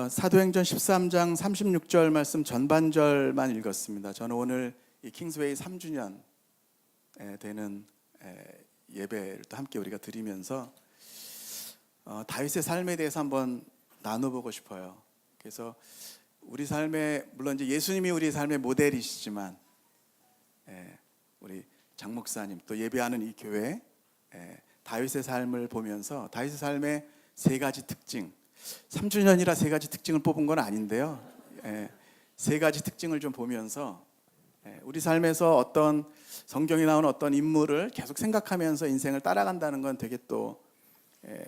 사도행전 13장 36절 말씀 전반절만 읽었습니다. 저는 오늘 이 킹스웨이 3주년 되는 예배를 또 함께 우리가 드리면서 다윗의 삶에 대해서 한번 나눠보고 싶어요. 그래서 우리 삶에, 물론 이제 예수님이 우리 삶의 모델이시지만 우리 장 목사님 또 예배하는 이 교회 다윗의 삶을 보면서 다윗의 삶의 세 가지 특징, 3주년이라 세 가지 특징을 뽑은 건 아닌데요, 세 가지 특징을 좀 보면서 우리 삶에서 어떤 성경에 나오는 어떤 인물을 계속 생각하면서 인생을 따라간다는 건 되게 또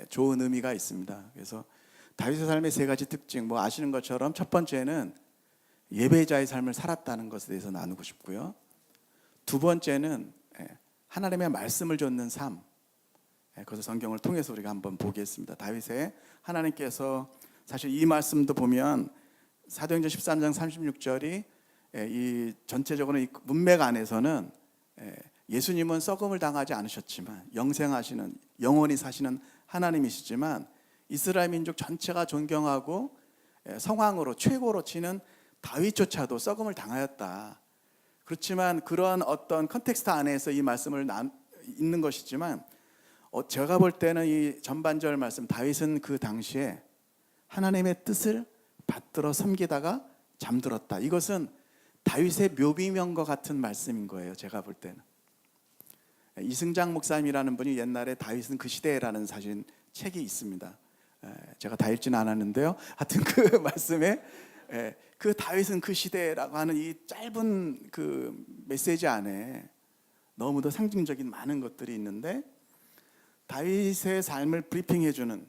좋은 의미가 있습니다. 그래서 다윗의 삶의 세 가지 특징, 뭐 아시는 것처럼 첫 번째는 예배자의 삶을 살았다는 것에 대해서 나누고 싶고요. 두 번째는 하나님의 말씀을 좇는 삶, 그래서 성경을 통해서 우리가 한번 보겠습니다. 다윗의 하나님께서 사실 이 말씀도 보면 사도행전 13장 36절이 이 전체적으로 이 문맥 안에서는 예수님은 썩음을 당하지 않으셨지만 영생하시는, 영원히 사시는 하나님이시지만 이스라엘 민족 전체가 존경하고 성왕으로 최고로 치는 다윗조차도 썩음을 당하였다. 그렇지만 그런 어떤 컨텍스트 안에서 이 말씀을 읽는 것이지만 제가 볼 때는 이 전반절 말씀, 다윗은 그 당시에 하나님의 뜻을 받들어 섬기다가 잠들었다. 이것은 다윗의 묘비명과 같은 말씀인 거예요. 제가 볼 때는. 이승장 목사님이라는 분이 옛날에 다윗은 그 시대라는 사실 책이 있습니다. 제가 다 읽지는 않았는데요, 하여튼 그 말씀에 그 다윗은 그 시대라고 하는 이 짧은 그 메시지 안에 너무도 상징적인 많은 것들이 있는데, 다윗의 삶을 브리핑해주는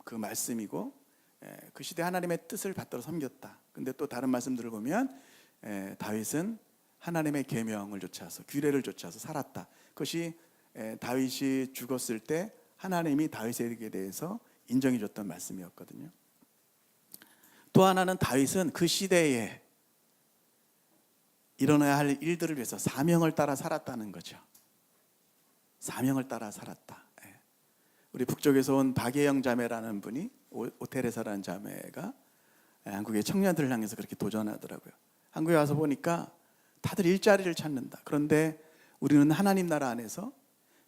그 말씀이고, 그 시대 하나님의 뜻을 받들어 섬겼다. 근데 또 다른 말씀들을 보면 다윗은 하나님의 계명을 좇아서, 규례를 좇아서 살았다. 그것이 다윗이 죽었을 때 하나님이 다윗에게 대해서 인정해 줬던 말씀이었거든요. 또 하나는 다윗은 그 시대에 일어나야 할 일들을 위해서 사명을 따라 살았다는 거죠. 사명을 따라 살았다. 우리 북쪽에서 온 박예영 자매라는 분이, 오테레사라는 자매가 한국의 청년들을 향해서 그렇게 도전하더라고요. 한국에 와서 보니까 다들 일자리를 찾는다. 그런데 우리는 하나님 나라 안에서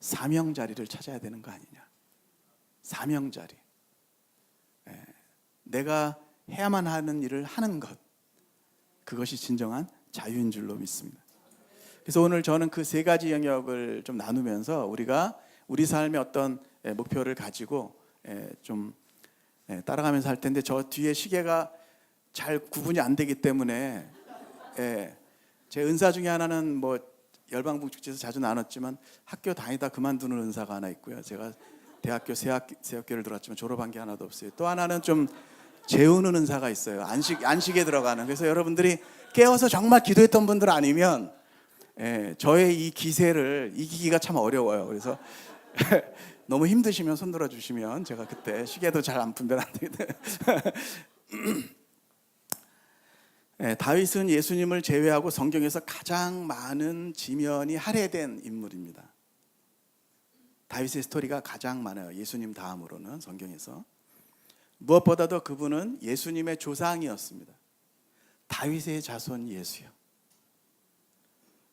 사명 자리를 찾아야 되는 거 아니냐. 사명 자리. 내가 해야만 하는 일을 하는 것, 그것이 진정한 자유인 줄로 믿습니다. 그래서 오늘 저는 그 세 가지 영역을 좀 나누면서 우리가 우리 삶의 어떤 목표를 가지고 좀 따라가면서 할 텐데, 저 뒤에 시계가 잘 구분이 안 되기 때문에 제 은사 중에 하나는 뭐 열방북축제에서 자주 나눴지만 학교 다니다 그만두는 은사가 하나 있고요. 제가 대학교 세 학교를 들어왔지만 졸업한 게 하나도 없어요. 또 하나는 좀 재우는 은사가 있어요. 안식에 들어가는. 그래서 여러분들이 깨워서 정말 기도했던 분들 아니면 저의 이 기세를 이기기가 참 어려워요. 그래서 너무 힘드시면 손 들어주시면 제가 그때 시계도 잘 안 분별 안 되거든요. 다윗은 예수님을 제외하고 성경에서 가장 많은 지면이 할애된 인물입니다. 다윗의 스토리가 가장 많아요. 예수님 다음으로는 성경에서. 무엇보다도 그분은 예수님의 조상이었습니다. 다윗의 자손 예수요.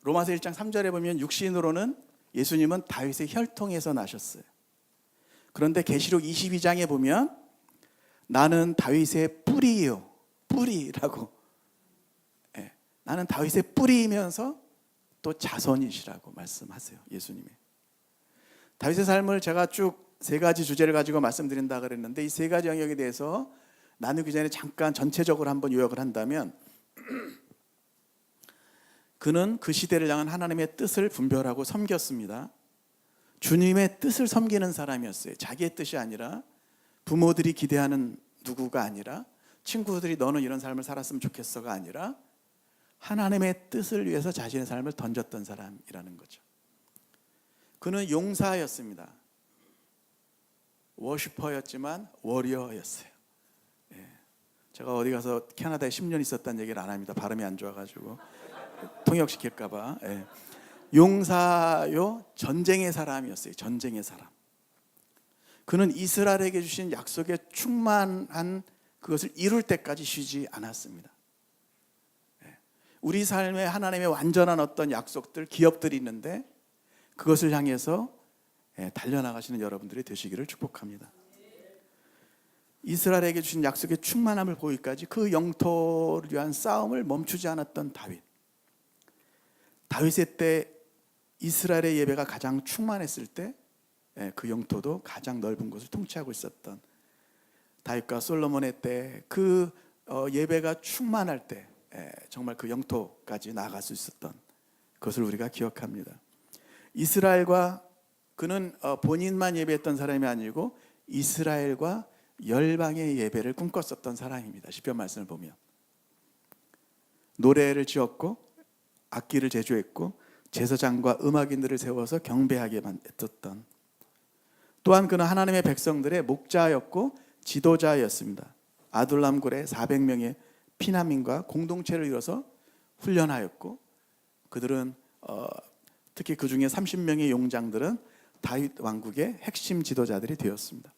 로마서 1장 3절에 보면 육신으로는 예수님은 다윗의 혈통에서 나셨어요. 그런데 계시록 22장에 보면 나는 다윗의 뿌리요, 뿌리라고, 나는 다윗의 뿌리이면서 또 자손이시라고 말씀하세요. 예수님이. 다윗의 삶을 제가 쭉 세 가지 주제를 가지고 말씀드린다 그랬는데, 이 세 가지 영역에 대해서 나누기 전에 잠깐 전체적으로 한번 요약을 한다면, 그는 그 시대를 향한 하나님의 뜻을 분별하고 섬겼습니다. 주님의 뜻을 섬기는 사람이었어요. 자기의 뜻이 아니라, 부모들이 기대하는 누구가 아니라, 친구들이 너는 이런 삶을 살았으면 좋겠어가 아니라 하나님의 뜻을 위해서 자신의 삶을 던졌던 사람이라는 거죠. 그는 용사였습니다. 워시퍼였지만 워리어였어요. 제가 어디 가서 캐나다에 10년 있었다는 얘기를 안 합니다. 발음이 안 좋아가지고 통역시킬까 봐. 용사요, 전쟁의 사람이었어요. 전쟁의 사람. 그는 이스라엘에게 주신 약속의 충만한 그것을 이룰 때까지 쉬지 않았습니다. 우리 삶에 하나님의 완전한 어떤 약속들, 기업들이 있는데 그것을 향해서 달려나가시는 여러분들이 되시기를 축복합니다. 이스라엘에게 주신 약속의 충만함을 보기까지 그 영토를 위한 싸움을 멈추지 않았던 다윗. 다윗의 때 이스라엘의 예배가 가장 충만했을 때 그 영토도 가장 넓은 곳을 통치하고 있었던 다윗과 솔로몬의 때 그 예배가 충만할 때 정말 그 영토까지 나아갈 수 있었던 그것을 우리가 기억합니다. 이스라엘과 그는 본인만 예배했던 사람이 아니고 이스라엘과 열방의 예배를 꿈꿨었던 사람입니다. 시편 말씀을 보면 노래를 지었고 악기를 제조했고 제사장과 음악인들을 세워서 경배하게 했었던, 또한 그는 하나님의 백성들의 목자였고 지도자였습니다. 아둘람 굴에 400명의 피난민과 공동체를 이뤄서 훈련하였고 그들은 특히 그 중에 30명의 용장들은 다윗 왕국의 핵심 지도자들이 되었습니다.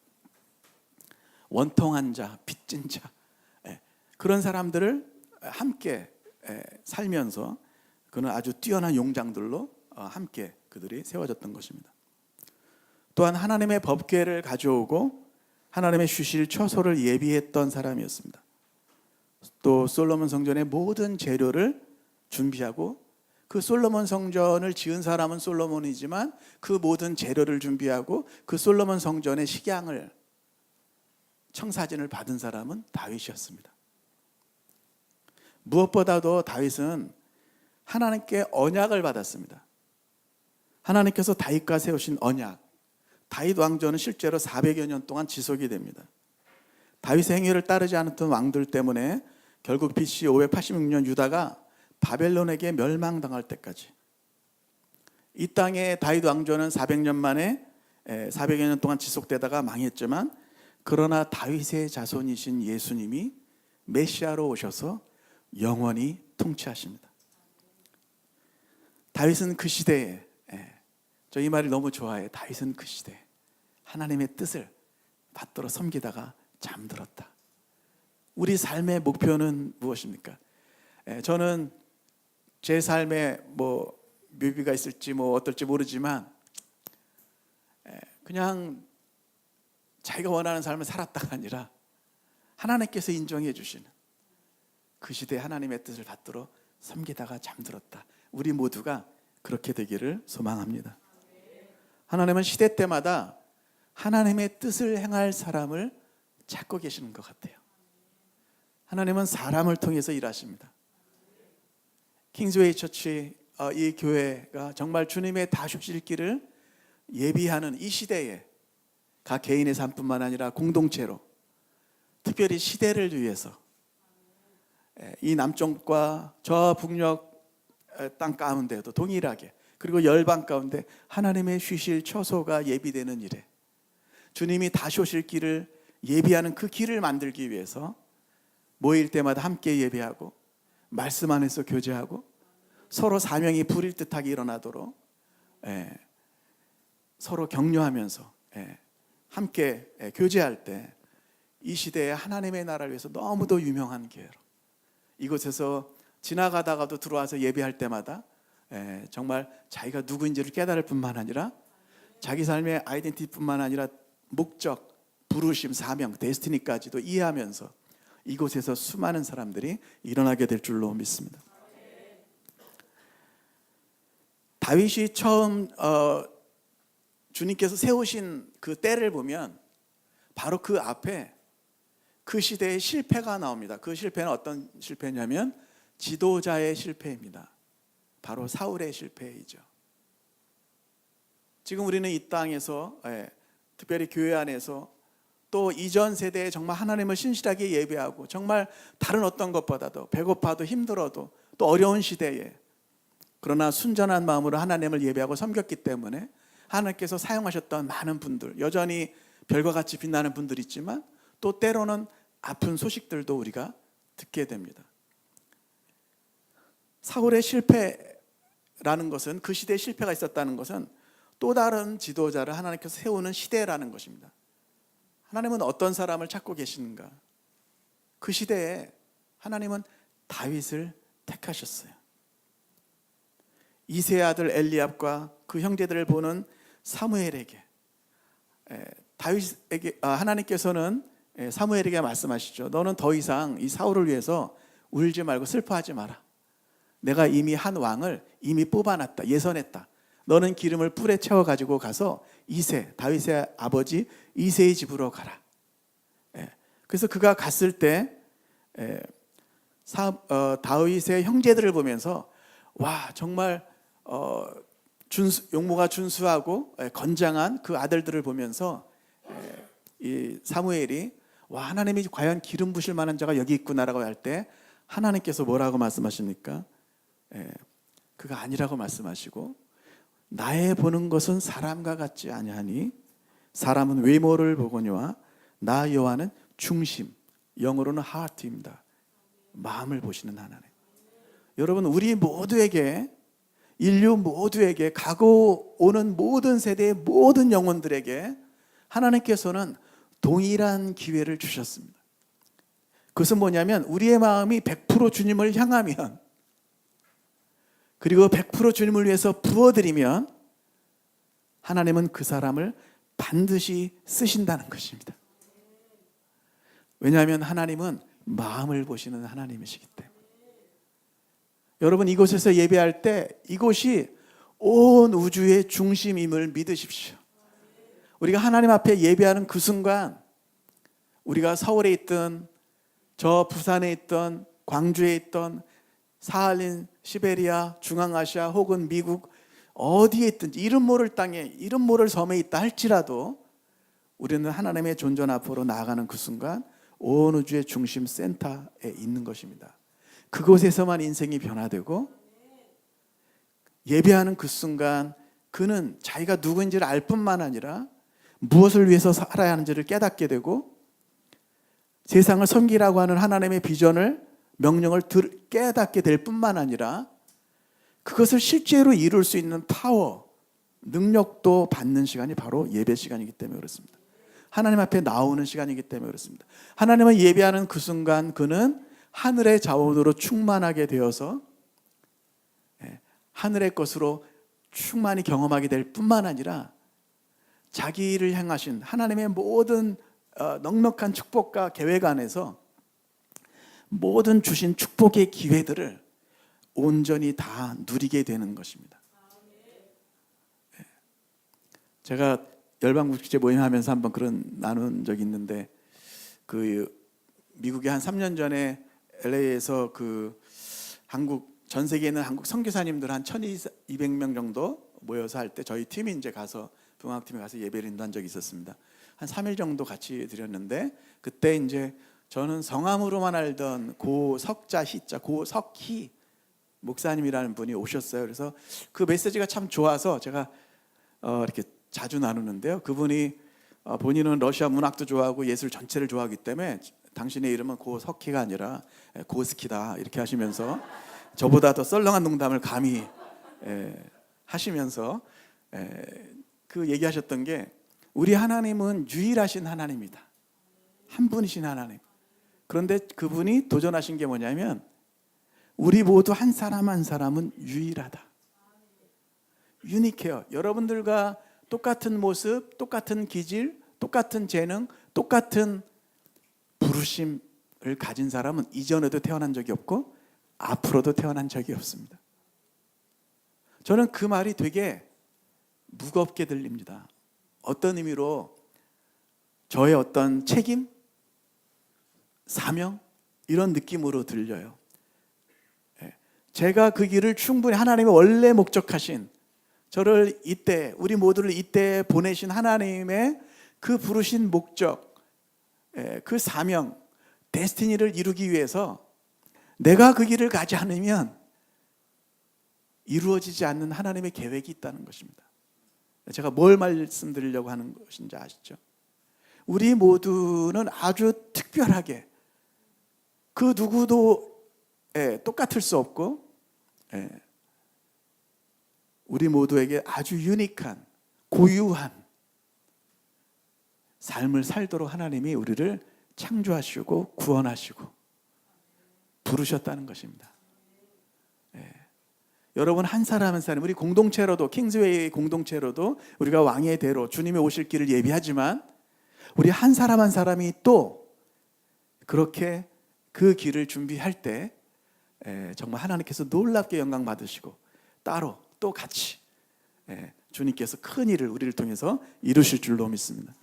원통한 자, 빚진 자, 그런 사람들을 함께 살면서 그는 아주 뛰어난 용장들로 함께 그들이 세워졌던 것입니다. 또한 하나님의 법궤를 가져오고 하나님의 휴실 처소를 예비했던 사람이었습니다. 또 솔로몬 성전의 모든 재료를 준비하고, 그 솔로몬 성전을 지은 사람은 솔로몬이지만 그 모든 재료를 준비하고 그 솔로몬 성전의 식양을, 청사진을 받은 사람은 다윗이었습니다. 무엇보다도 다윗은 하나님께 언약을 받았습니다. 하나님께서 다윗과 세우신 언약, 다윗 왕조는 실제로 400여 년 동안 지속이 됩니다. 다윗의 행위를 따르지 않았던 왕들 때문에 결국 BC 586년 유다가 바벨론에게 멸망당할 때까지 이 땅에 다윗 왕조는 400년 만에 400여 년 동안 지속되다가 망했지만, 그러나 다윗의 자손이신 예수님이 메시아로 오셔서 영원히 통치하십니다. 다윗은 그 시대에, 저 이 말을 너무 좋아해요. 다윗은 그 시대에 하나님의 뜻을 받들어 섬기다가 잠들었다. 우리 삶의 목표는 무엇입니까? 저는 제 삶에 묘비가 있을지 어떨지 모르지만 그냥 자기가 원하는 삶을 살았다가 아니라 하나님께서 인정해 주시는 그 시대에 하나님의 뜻을 받들어 섬기다가 잠들었다. 우리 모두가 그렇게 되기를 소망합니다. 하나님은 시대 때마다 하나님의 뜻을 행할 사람을 찾고 계시는 것 같아요. 하나님은 사람을 통해서 일하십니다. 킹스웨이 처치, 이 교회가 정말 주님의 다슈실 길을 예비하는 이 시대에 각 개인의 삶뿐만 아니라 공동체로, 특별히 시대를 위해서 이 남쪽과 저 북녘 땅 가운데도 동일하게, 그리고 열방 가운데 하나님의 쉬실 처소가 예비되는 일에, 주님이 다시 오실 길을 예비하는 그 길을 만들기 위해서 모일 때마다 함께 예배하고 말씀 안에서 교제하고 서로 사명이 불일듯하게 일어나도록 서로 격려하면서 함께 교제할 때, 이 시대에 하나님의 나라를 위해서 너무도 유명한 교회로, 이곳에서 지나가다가도 들어와서 예배할 때마다 정말 자기가 누구인지를 깨달을 뿐만 아니라 자기 삶의 아이덴티티뿐만 아니라 목적, 부르심, 사명, 데스티니까지도 이해하면서 이곳에서 수많은 사람들이 일어나게 될 줄로 믿습니다. 다윗이 처음 주님께서 세우신 그 때를 보면 바로 그 앞에 그 시대의 실패가 나옵니다. 그 실패는 어떤 실패냐면 지도자의 실패입니다. 바로 사울의 실패이죠. 지금 우리는 이 땅에서 특별히 교회 안에서 또 이전 세대에 정말 하나님을 신실하게 예배하고 정말 다른 어떤 것보다도 배고파도 힘들어도 또 어려운 시대에 그러나 순전한 마음으로 하나님을 예배하고 섬겼기 때문에 하나님께서 사용하셨던 많은 분들, 여전히 별과 같이 빛나는 분들이 있지만 또 때로는 아픈 소식들도 우리가 듣게 됩니다. 사울의 실패라는 것은, 그 시대에 실패가 있었다는 것은 또 다른 지도자를 하나님께서 세우는 시대라는 것입니다. 하나님은 어떤 사람을 찾고 계시는가? 그 시대에 하나님은 다윗을 택하셨어요. 이새의 아들 엘리압과 그 형제들을 보는 사무엘에게 하나님께서는 사무엘에게 말씀하시죠. 너는 더 이상 이 사울을 위해서 울지 말고 슬퍼하지 마라. 내가 이미 한 왕을 이미 뽑아놨다. 예선했다. 너는 기름을 뿔에 채워 가지고 가서 다윗의 아버지 이새의 집으로 가라. 그래서 그가 갔을 때 다윗의 형제들을 보면서 와, 정말 용모가 준수하고 건장한 그 아들들을 보면서 이 사무엘이 와, 하나님이 과연 기름 부실 만한 자가 여기 있구나라고 할 때 하나님께서 뭐라고 말씀하십니까? 그가 아니라고 말씀하시고, 나의 보는 것은 사람과 같지 아니하니 사람은 외모를 보거니와 나 여호와는 중심, 영어로는 heart입니다. 마음을 보시는 하나님. 여러분, 우리 모두에게, 인류 모두에게, 가고 오는 모든 세대의 모든 영혼들에게 하나님께서는 동일한 기회를 주셨습니다. 그것은 뭐냐면 우리의 마음이 100% 주님을 향하면, 그리고 100% 주님을 위해서 부어드리면 하나님은 그 사람을 반드시 쓰신다는 것입니다. 왜냐하면 하나님은 마음을 보시는 하나님이시기 때문에. 여러분, 이곳에서 예배할 때 이곳이 온 우주의 중심임을 믿으십시오. 우리가 하나님 앞에 예배하는 그 순간, 우리가 서울에 있든 저 부산에 있던 광주에 있던 사할린, 시베리아, 중앙아시아 혹은 미국 어디에 있든지 이름 모를 땅에, 이름 모를 섬에 있다 할지라도 우리는 하나님의 존전 앞으로 나아가는 그 순간 온 우주의 중심 센터에 있는 것입니다. 그곳에서만 인생이 변화되고, 예배하는 그 순간 그는 자기가 누구인지를 알 뿐만 아니라 무엇을 위해서 살아야 하는지를 깨닫게 되고, 세상을 섬기라고 하는 하나님의 비전을, 명령을 깨닫게 될 뿐만 아니라 그것을 실제로 이룰 수 있는 파워, 능력도 받는 시간이 바로 예배 시간이기 때문에 그렇습니다. 하나님 앞에 나오는 시간이기 때문에 그렇습니다. 하나님을 예배하는 그 순간 그는 하늘의 자원으로 충만하게 되어서 하늘의 것으로 충만히 경험하게 될 뿐만 아니라 자기를 향하신 하나님의 모든 넉넉한 축복과 계획 안에서 모든 주신 축복의 기회들을 온전히 다 누리게 되는 것입니다. 제가 열방국제 모임하면서 한번 그런 나눈 적이 있는데, 그 미국에 한 3년 전에 LA에서 그 한국, 전 세계에 있는 한국 선교사님들 한 1,200명 정도 모여서 할 때 저희 팀이 이제 가서, 동학팀에 가서 예배를 인도한 적이 있었습니다. 한 3일 정도 같이 드렸는데, 그때 이제 저는 성함으로만 알던 고석자 희자, 고석희 목사님이라는 분이 오셨어요. 그래서 그 메시지가 참 좋아서 제가 이렇게 자주 나누는데요. 그분이 본인은 러시아 문학도 좋아하고 예술 전체를 좋아하기 때문에 당신의 이름은 고석희가 아니라 고스키다 이렇게 하시면서 저보다 더 썰렁한 농담을 감히 하시면서 그 얘기하셨던 게, 우리 하나님은 유일하신 하나님이다. 한 분이신 하나님. 그런데 그분이 도전하신 게 뭐냐면 우리 모두 한 사람 한 사람은 유일하다. 유니케어. 여러분들과 똑같은 모습, 똑같은 기질, 똑같은 재능, 똑같은 부르심을 가진 사람은 이전에도 태어난 적이 없고 앞으로도 태어난 적이 없습니다. 저는 그 말이 되게 무겁게 들립니다. 어떤 의미로 저의 어떤 책임, 사명 이런 느낌으로 들려요. 제가 그 길을 충분히 하나님의 원래 목적하신, 저를 이때, 우리 모두를 이때 보내신 하나님의 그 부르신 목적, 그 사명, 데스티니를 이루기 위해서 내가 그 길을 가지 않으면 이루어지지 않는 하나님의 계획이 있다는 것입니다. 제가 뭘 말씀드리려고 하는 것인지 아시죠? 우리 모두는 아주 특별하게, 그 누구도 똑같을 수 없고, 우리 모두에게 아주 유니크한, 고유한 삶을 살도록 하나님이 우리를 창조하시고 구원하시고 부르셨다는 것입니다. 여러분 한 사람 한 사람, 우리 공동체로도, 킹스웨이 공동체로도 우리가 왕의 대로 주님의 오실 길을 예비하지만 우리 한 사람 한 사람이 또 그렇게 그 길을 준비할 때 정말 하나님께서 놀랍게 영광 받으시고 따로 또 같이 주님께서 큰 일을 우리를 통해서 이루실 줄로 믿습니다.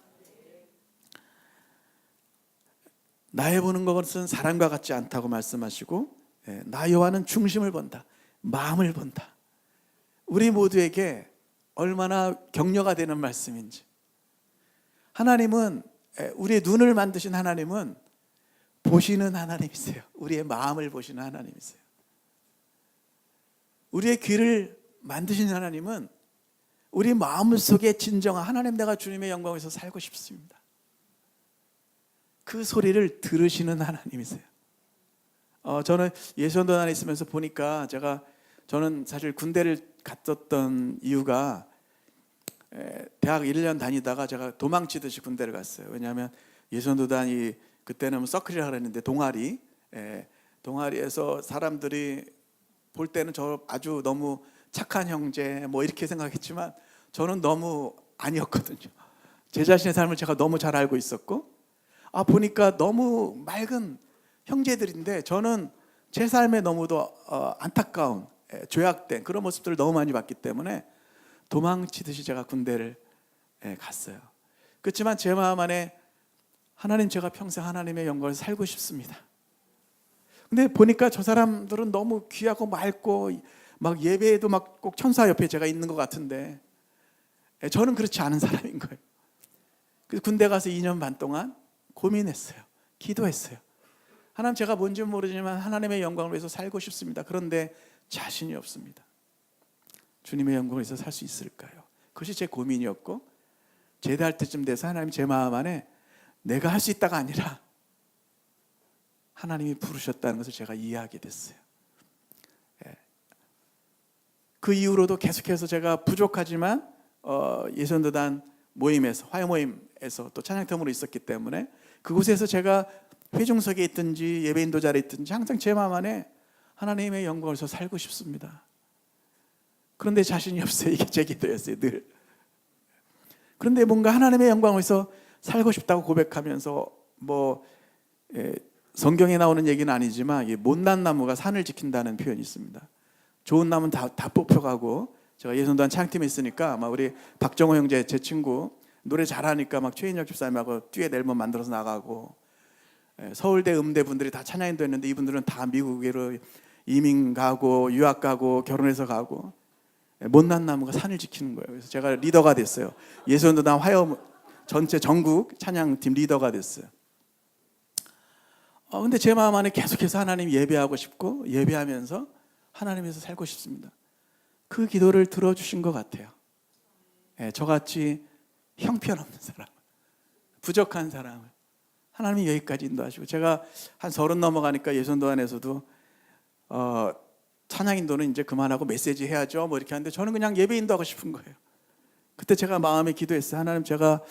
나의 보는 것은 사람과 같지 않다고 말씀하시고 나 여호와는 중심을 본다, 마음을 본다. 우리 모두에게 얼마나 격려가 되는 말씀인지. 하나님은, 우리의 눈을 만드신 하나님은 보시는 하나님이세요. 우리의 마음을 보시는 하나님이세요. 우리의 귀를 만드신 하나님은 우리 마음속에 진정한 하나님, 내가 주님의 영광에서 살고 싶습니다, 그 소리를 들으시는 하나님이세요. 저는 예수원도 안에 있으면서 보니까 저는 사실 군대를 갔었던 이유가 대학 1년 다니다가 제가 도망치듯이 군대를 갔어요. 왜냐하면 예수원도단이 그때는 서클이라고 그랬는데 동아리에서 사람들이 볼 때는 저 아주 너무 착한 형제 뭐 이렇게 생각했지만 저는 너무 아니었거든요. 제 자신의 삶을 제가 너무 잘 알고 있었고 보니까 너무 맑은 형제들인데 저는 제 삶에 너무도 안타까운 죄악된 그런 모습들을 너무 많이 봤기 때문에 도망치듯이 제가 군대를 갔어요. 그렇지만 제 마음 안에 하나님, 제가 평생 하나님의 영광을 살고 싶습니다. 근데 보니까 저 사람들은 너무 귀하고 맑고 막 예배에도 막 꼭 천사 옆에 제가 있는 것 같은데 저는 그렇지 않은 사람인 거예요. 그래서 군대 가서 2년 반 동안 고민했어요. 기도했어요. 하나님, 제가 뭔지는 모르지만 하나님의 영광을 위해서 살고 싶습니다. 그런데 자신이 없습니다. 주님의 영광을 위해서 살 수 있을까요? 그것이 제 고민이었고, 제대할 때쯤 돼서 하나님 제 마음 안에 내가 할 수 있다가 아니라 하나님이 부르셨다는 것을 제가 이해하게 됐어요. 그 이후로도 계속해서 제가 부족하지만 예선도단 모임에서, 화요 모임에서 또 찬양팀으로 있었기 때문에 그곳에서 제가 회중석에 있든지 예배 인도 자리에 있든지 항상 제 마음 안에 하나님의 영광을 위해서 살고 싶습니다. 그런데 자신이 없어요. 이게 제 기도였어요, 늘. 그런데 뭔가 하나님의 영광을 위해서 살고 싶다고 고백하면서 성경에 나오는 얘기는 아니지만 못난 나무가 산을 지킨다는 표현이 있습니다. 좋은 나무는 다 뽑혀가고, 제가 예선도단 찬양팀에 있으니까 막 우리 박정호 형제, 제 친구 노래 잘하니까 막 최인혁 집사님하고 듀엣 앨범 만들어서 나가고, 서울대 음대 분들이 다 찬양인도 했는데 이분들은 다 미국으로 이민 가고 유학 가고 결혼해서 가고, 못난 나무가 산을 지키는 거예요. 그래서 제가 리더가 됐어요. 예선도단 화요 전체 전국 찬양팀 리더가 됐어요. 근데 제 마음 안에 계속해서 하나님 예배하고 싶고, 예배하면서 하나님에서 살고 싶습니다. 그 기도를 들어주신 것 같아요. 저같이 형편없는 사람, 부족한 사람을 하나님이 여기까지 인도하시고, 제가 한 30 넘어가니까 예선도안에서도 찬양 인도는 이제 그만하고 메시지 해야죠 뭐 이렇게 하는데, 저는 그냥 예배 인도하고 싶은 거예요. 그때 제가 마음에 기도했어요. 하나님, 제가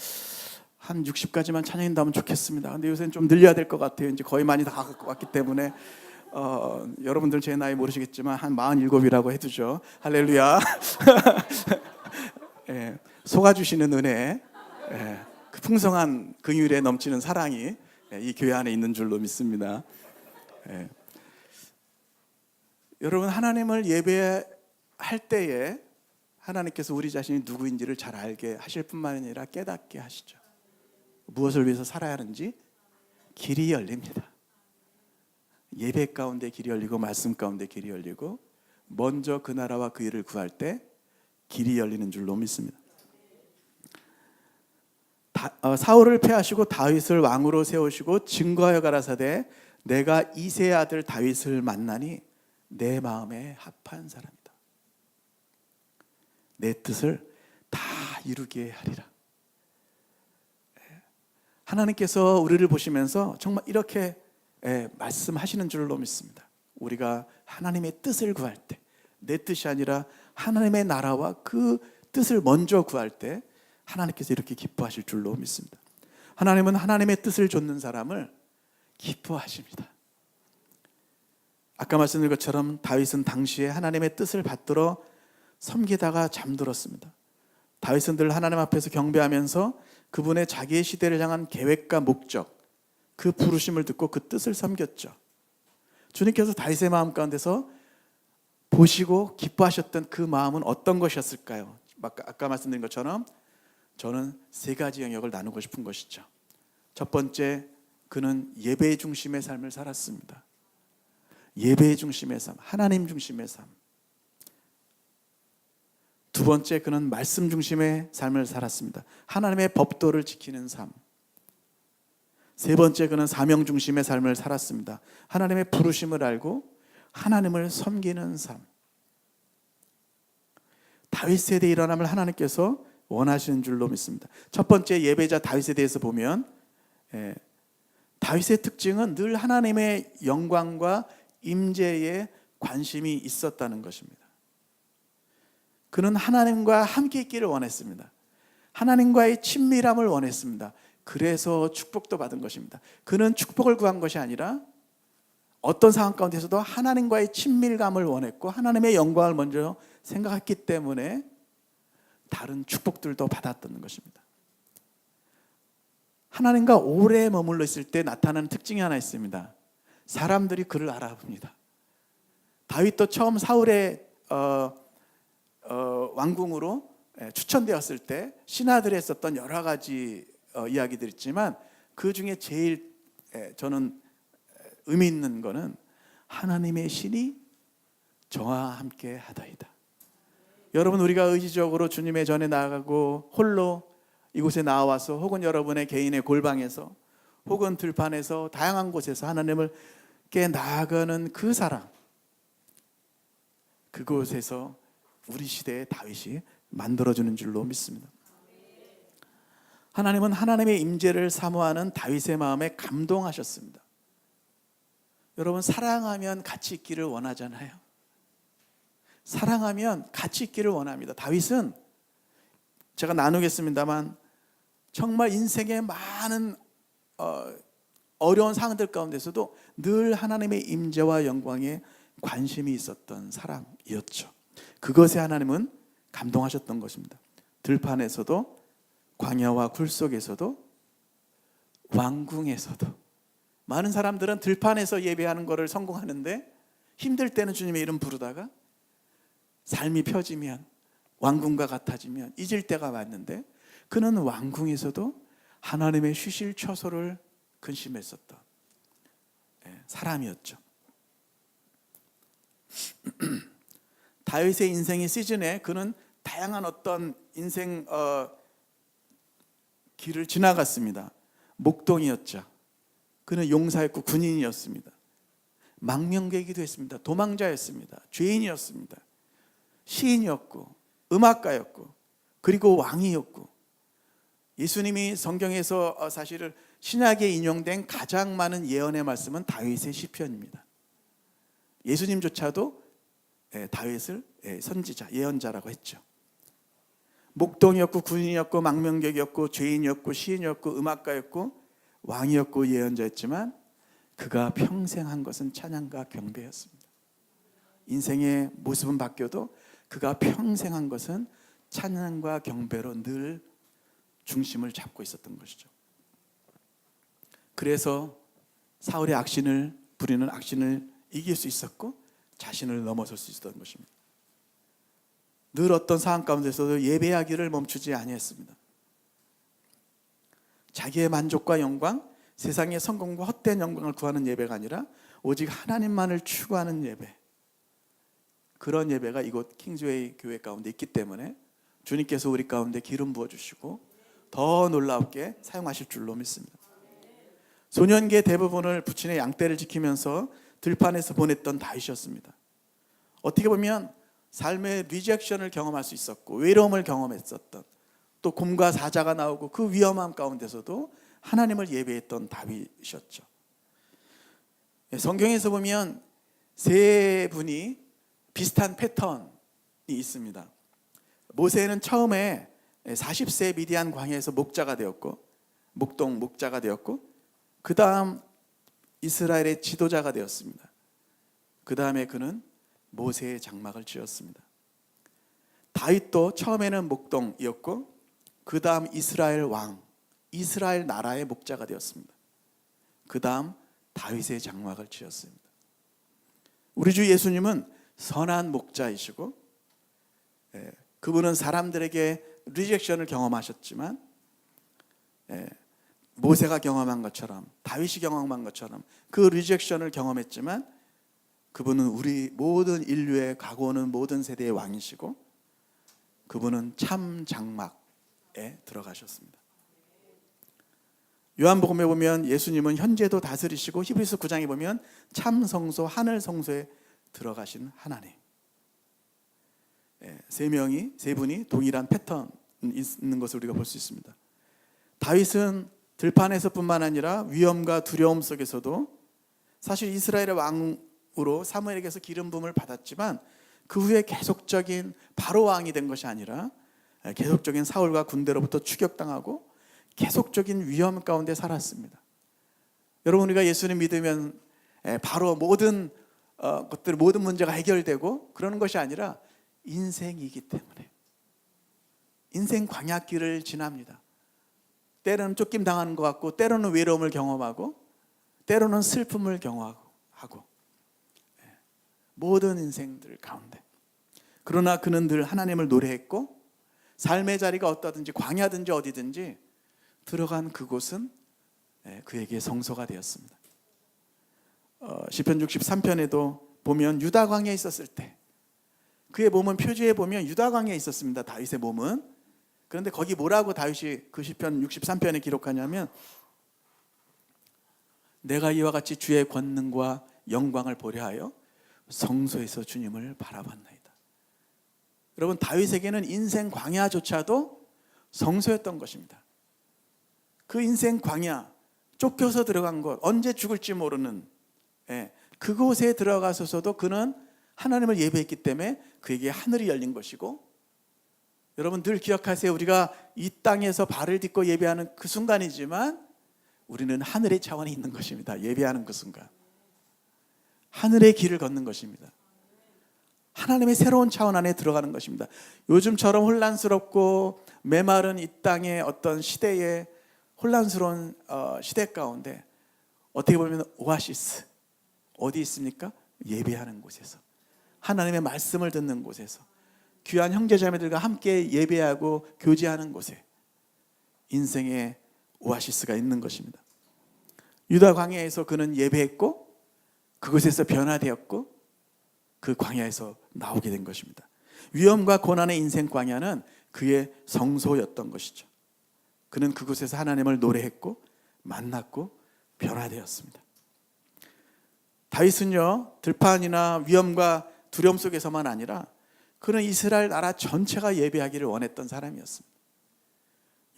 한 60까지만 찬양 인도하면 좋겠습니다. 근데 요새는 좀 늘려야 될 것 같아요. 이제 거의 많이 다 왔기 때문에 여러분들 제 나이 모르시겠지만 한 47이라고 해두죠. 할렐루야. 속아주시는 은혜, 그 풍성한 긍휼에 넘치는 사랑이 이 교회 안에 있는 줄로 믿습니다. 여러분, 하나님을 예배할 때에 하나님께서 우리 자신이 누구인지를 잘 알게 하실 뿐만 아니라 깨닫게 하시죠. 무엇을 위해서 살아야 하는지 길이 열립니다. 예배 가운데 길이 열리고 말씀 가운데 길이 열리고, 먼저 그 나라와 그 일을 구할 때 길이 열리는 줄로 믿습니다. 사울을 패하시고 다윗을 왕으로 세우시고 증거하여 가라사대, 내가 이새의 아들 다윗을 만나니 내 마음에 합한 사람이다. 내 뜻을 다 이루게 하리라. 하나님께서 우리를 보시면서 정말 이렇게 말씀하시는 줄로 믿습니다. 우리가 하나님의 뜻을 구할 때, 내 뜻이 아니라 하나님의 나라와 그 뜻을 먼저 구할 때 하나님께서 이렇게 기뻐하실 줄로 믿습니다. 하나님은 하나님의 뜻을 좇는 사람을 기뻐하십니다. 아까 말씀드린 것처럼 다윗은 당시에 하나님의 뜻을 받들어 섬기다가 잠들었습니다. 다윗은 늘 하나님 앞에서 경배하면서 그분의 자기의 시대를 향한 계획과 목적, 그 부르심을 듣고 그 뜻을 섬겼죠. 주님께서 다윗의 마음 가운데서 보시고 기뻐하셨던 그 마음은 어떤 것이었을까요? 아까 말씀드린 것처럼 저는 세 가지 영역을 나누고 싶은 것이죠. 첫 번째, 그는 예배 중심의 삶을 살았습니다. 예배 중심의 삶, 하나님 중심의 삶. 두 번째, 그는 말씀 중심의 삶을 살았습니다. 하나님의 법도를 지키는 삶. 세 번째, 그는 사명 중심의 삶을 살았습니다. 하나님의 부르심을 알고 하나님을 섬기는 삶. 다윗 세대의 일어남을 하나님께서 원하시는 줄로 믿습니다. 첫 번째, 예배자 다윗에 대해서 보면 다윗의 특징은 늘 하나님의 영광과 임재에 관심이 있었다는 것입니다. 그는 하나님과 함께 있기를 원했습니다. 하나님과의 친밀함을 원했습니다. 그래서 축복도 받은 것입니다. 그는 축복을 구한 것이 아니라 어떤 상황 가운데서도 하나님과의 친밀감을 원했고 하나님의 영광을 먼저 생각했기 때문에 다른 축복들도 받았던 것입니다. 하나님과 오래 머물러 있을 때 나타나는 특징이 하나 있습니다. 사람들이 그를 알아봅니다. 다윗도 처음 사울의 왕궁으로 추천되었을 때 신하들이 했었던 여러 가지 이야기들이 있지만 그 중에 제일 저는 의미 있는 거는 하나님의 신이 저와 함께 하더이다. 여러분, 우리가 의지적으로 주님의 전에 나아가고 홀로 이곳에 나와서 혹은 여러분의 개인의 골방에서 혹은 들판에서 다양한 곳에서 하나님을께 나아가는 그 사랑, 그곳에서 우리 시대의 다윗이 만들어주는 줄로 믿습니다. 하나님은 하나님의 임재를 사모하는 다윗의 마음에 감동하셨습니다. 여러분, 사랑하면 같이 있기를 원하잖아요. 사랑하면 같이 있기를 원합니다. 다윗은 제가 나누겠습니다만 정말 인생의 많은 어려운 상황들 가운데서도 늘 하나님의 임재와 영광에 관심이 있었던 사람이었죠. 그것에 하나님은 감동하셨던 것입니다. 들판에서도 광야와 굴 속에서도 왕궁에서도 많은 사람들은 들판에서 예배하는 것을 성공하는데 힘들 때는 주님의 이름 부르다가 삶이 펴지면 왕궁과 같아지면 잊을 때가 왔는데 그는 왕궁에서도 하나님의 쉬실 처소를 근심했었던 사람이었죠. 다윗의 인생의 시즌에 그는 다양한 어떤 인생 길을 지나갔습니다. 목동이었죠. 그는 용사였고 군인이었습니다. 망명되기도 했습니다. 도망자였습니다. 죄인이었습니다. 시인이었고 음악가였고 그리고 왕이었고 예수님이 성경에서 사실은 신약에 인용된 가장 많은 예언의 말씀은 다윗의 시편입니다. 예수님조차도 다윗을 선지자, 예언자라고 했죠. 목동이었고 군인이었고 망명객이었고 죄인이었고 시인이었고 음악가였고 왕이었고 예언자였지만 그가 평생 한 것은 찬양과 경배였습니다. 인생의 모습은 바뀌어도 그가 평생 한 것은 찬양과 경배로 늘 중심을 잡고 있었던 것이죠. 그래서 사울의 악신을 부리는 악신을 이길 수 있었고 자신을 넘어설 수 있었던 것입니다. 늘 어떤 상황 가운데서도 예배하기를 멈추지 아니했습니다. 자기의 만족과 영광, 세상의 성공과 헛된 영광을 구하는 예배가 아니라 오직 하나님만을 추구하는 예배, 그런 예배가 이곳 킹스웨이 교회 가운데 있기 때문에 주님께서 우리 가운데 기름 부어주시고 더 놀랍게 사용하실 줄로 믿습니다. 소년기의 대부분을 부친의 양떼를 지키면서 들판에서 보냈던 다윗이었습니다. 어떻게 보면 삶의 리젝션을 경험할 수 있었고 외로움을 경험했었던, 또 곰과 사자가 나오고 그 위험함 가운데서도 하나님을 예배했던 다윗이었죠. 성경에서 보면 세 분이 비슷한 패턴이 있습니다. 모세는 처음에 40세 미디안 광야에서 목자가 되었고 목자가 되었고, 그 다음 이스라엘의 지도자가 되었습니다. 그 다음에 그는 모세의 장막을 지었습니다. 다윗도 처음에는 목동이었고, 그 다음 이스라엘 왕, 이스라엘 나라의 목자가 되었습니다. 그 다음 다윗의 장막을 지었습니다. 우리 주 예수님은 선한 목자이시고, 그분은 사람들에게 리젝션을 경험하셨지만, 모세가 경험한 것처럼, 다윗이 경험한 것처럼 그 리젝션을 경험했지만, 그분은 우리 모든 인류의 가고 오는 모든 세대의 왕이시고, 그분은 참 장막에 들어가셨습니다. 요한복음에 보면 예수님은 현재도 다스리시고, 히브리서 9장에 보면 참 성소, 하늘 성소에 들어가신 하나님. 세 분이 동일한 패턴 있는 것을 우리가 볼 수 있습니다. 다윗은 들판에서뿐만 아니라 위험과 두려움 속에서도 사실 이스라엘의 왕으로 사무엘에게서 기름 부음을 받았지만, 그 후에 계속적인 바로 왕이 된 것이 아니라 계속적인 사울과 군대로부터 추격당하고 계속적인 위험 가운데 살았습니다. 여러분, 우리가 예수님 믿으면 바로 모든 것들, 모든 문제가 해결되고 그러는 것이 아니라 인생이기 때문에 인생 광야길을 지납니다. 때로는 쫓김 당하는 것 같고, 때로는 외로움을 경험하고, 때로는 슬픔을 경험하고, 모든 인생들 가운데. 그러나 그는 늘 하나님을 노래했고, 삶의 자리가 어떠든지 광야든지 어디든지 들어간 그곳은 그에게 성소가 되었습니다. 시편 63편에도 보면 유다 광야에 있었을 때, 그의 몸은 표지에 보면 유다 광야에 있었습니다. 다윗의 몸은. 그런데 거기 뭐라고 다윗이 그 시편 63편에 기록하냐면, 내가 이와 같이 주의 권능과 영광을 보려 하여 성소에서 주님을 바라봤나이다. 여러분, 다윗에게는 인생 광야조차도 성소였던 것입니다. 그 인생 광야, 쫓겨서 들어간 곳, 언제 죽을지 모르는 그곳에 들어가서서도 그는 하나님을 예배했기 때문에 그에게 하늘이 열린 것이고, 여러분 늘 기억하세요. 우리가 이 땅에서 발을 딛고 예배하는 그 순간이지만 우리는 하늘의 차원에 있는 것입니다. 예배하는 그 순간 하늘의 길을 걷는 것입니다. 하나님의 새로운 차원 안에 들어가는 것입니다. 요즘처럼 혼란스럽고 메마른 이 땅의 어떤 시대의 혼란스러운 시대 가운데 어떻게 보면 오아시스, 어디 있습니까? 예배하는 곳에서, 하나님의 말씀을 듣는 곳에서, 귀한 형제자매들과 함께 예배하고 교제하는 곳에 인생의 오아시스가 있는 것입니다. 유다 광야에서 그는 예배했고, 그곳에서 변화되었고, 그 광야에서 나오게 된 것입니다. 위험과 고난의 인생 광야는 그의 성소였던 것이죠. 그는 그곳에서 하나님을 노래했고 만났고 변화되었습니다. 다윗은요, 들판이나 위험과 두려움 속에서만 아니라 그는 이스라엘 나라 전체가 예배하기를 원했던 사람이었습니다.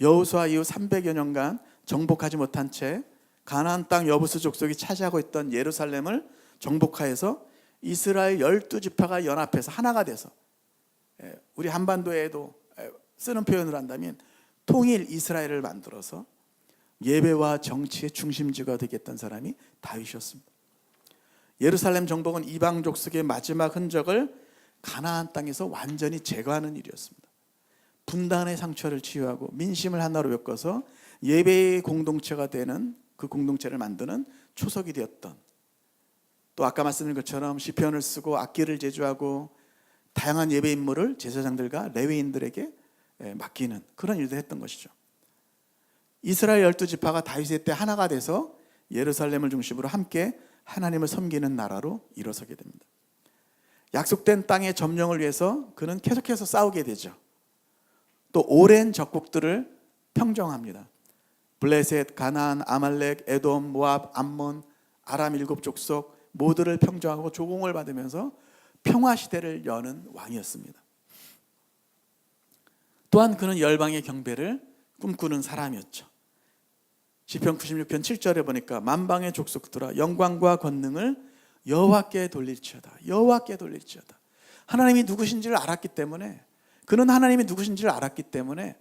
여호수아 이후 300여 년간 정복하지 못한 채 가나안 땅 여부수 족속이 차지하고 있던 예루살렘을 정복하여서 이스라엘 12지파가 연합해서 하나가 돼서, 우리 한반도에도 쓰는 표현을 한다면 통일 이스라엘을 만들어서 예배와 정치의 중심지가 되겠던 사람이 다윗이었습니다. 예루살렘 정복은 이방 족속의 마지막 흔적을 가나안 땅에서 완전히 제거하는 일이었습니다. 분단의 상처를 치유하고 민심을 하나로 엮어서 예배의 공동체가 되는, 그 공동체를 만드는 초석이 되었던, 또 아까 말씀드린 것처럼 시편을 쓰고 악기를 제주하고 다양한 예배 임무를 제사장들과 레위인들에게 맡기는 그런 일들을 했던 것이죠. 이스라엘 12지파가 다윗의 때 하나가 돼서 예루살렘을 중심으로 함께 하나님을 섬기는 나라로 일어서게 됩니다. 약속된 땅의 점령을 위해서 그는 계속해서 싸우게 되죠. 또 오랜 적국들을 평정합니다. 블레셋, 가나안, 아말렉, 에돔, 모압, 암몬, 아람 7족속 모두를 평정하고 조공을 받으면서 평화시대를 여는 왕이었습니다. 또한 그는 열방의 경배를 꿈꾸는 사람이었죠. 시편 96편 7절에 보니까 만방의 족속들아 영광과 권능을 여호와께 돌릴지어다. 여호와께 돌릴지어다. 하나님이 누구신지를 알았기 때문에, 그는 하나님이 누구신지를 알았기 때문에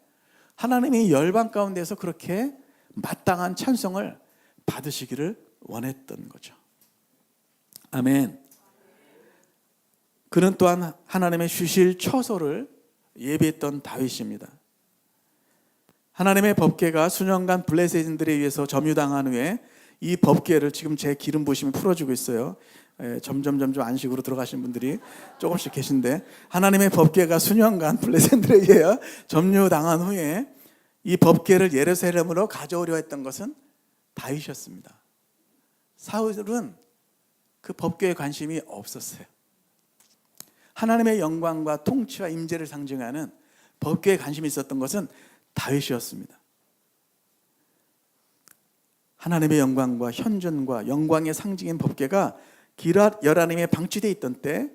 하나님이 열방 가운데서 그렇게 마땅한 찬송을 받으시기를 원했던 거죠. 아멘. 그는 또한 하나님의 주실 처소를 예비했던 다윗입니다. 하나님의 법궤가 수년간 블레셋인들에 의해서 점유당한 후에 이 법궤를 지금 제 기름 부심이 풀어주고 있어요. 점점 안식으로 들어가신 분들이 조금씩 계신데, 하나님의 법궤가 수년간 블레셋인들에 의해 점유당한 후에 이 법궤를 예루살렘으로 가져오려 했던 것은 다윗이었습니다. 사울은 그 법궤에 관심이 없었어요. 하나님의 영광과 통치와 임재를 상징하는 법궤에 관심이 있었던 것은 다윗이었습니다. 하나님의 영광과 현존과 영광의 상징인 법궤가 기랏 여라님에 방치되어 있던 때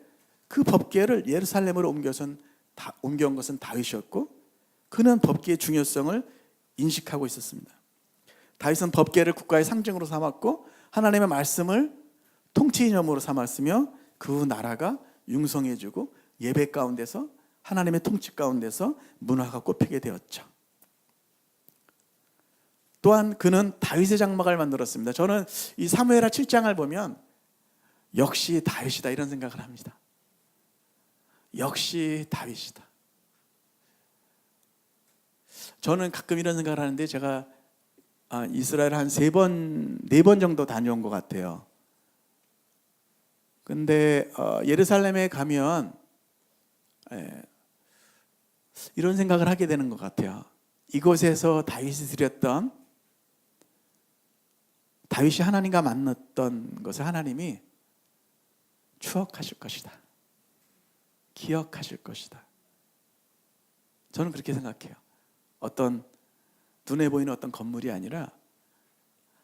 그 법궤를 예루살렘으로 옮겨온 것은 다윗이었고, 그는 법궤의 중요성을 인식하고 있었습니다. 다윗은 법궤를 국가의 상징으로 삼았고 하나님의 말씀을 통치 이념으로 삼았으며 그 나라가 융성해지고 예배 가운데서 하나님의 통치 가운데서 문화가 꽃피게 되었죠. 또한 그는 다윗의 장막을 만들었습니다. 저는 이 사무엘하 7장을 보면 역시 다윗이다 이런 생각을 합니다. 역시 다윗이다. 저는 가끔 이런 생각을 하는데, 제가 이스라엘 한 4번 정도 다녀온 것 같아요. 근데 예루살렘에 가면 이런 생각을 하게 되는 것 같아요. 이곳에서 다윗이 드렸던, 다윗이 하나님과 만났던 것을 하나님이 추억하실 것이다, 기억하실 것이다. 저는 그렇게 생각해요. 어떤 눈에 보이는 어떤 건물이 아니라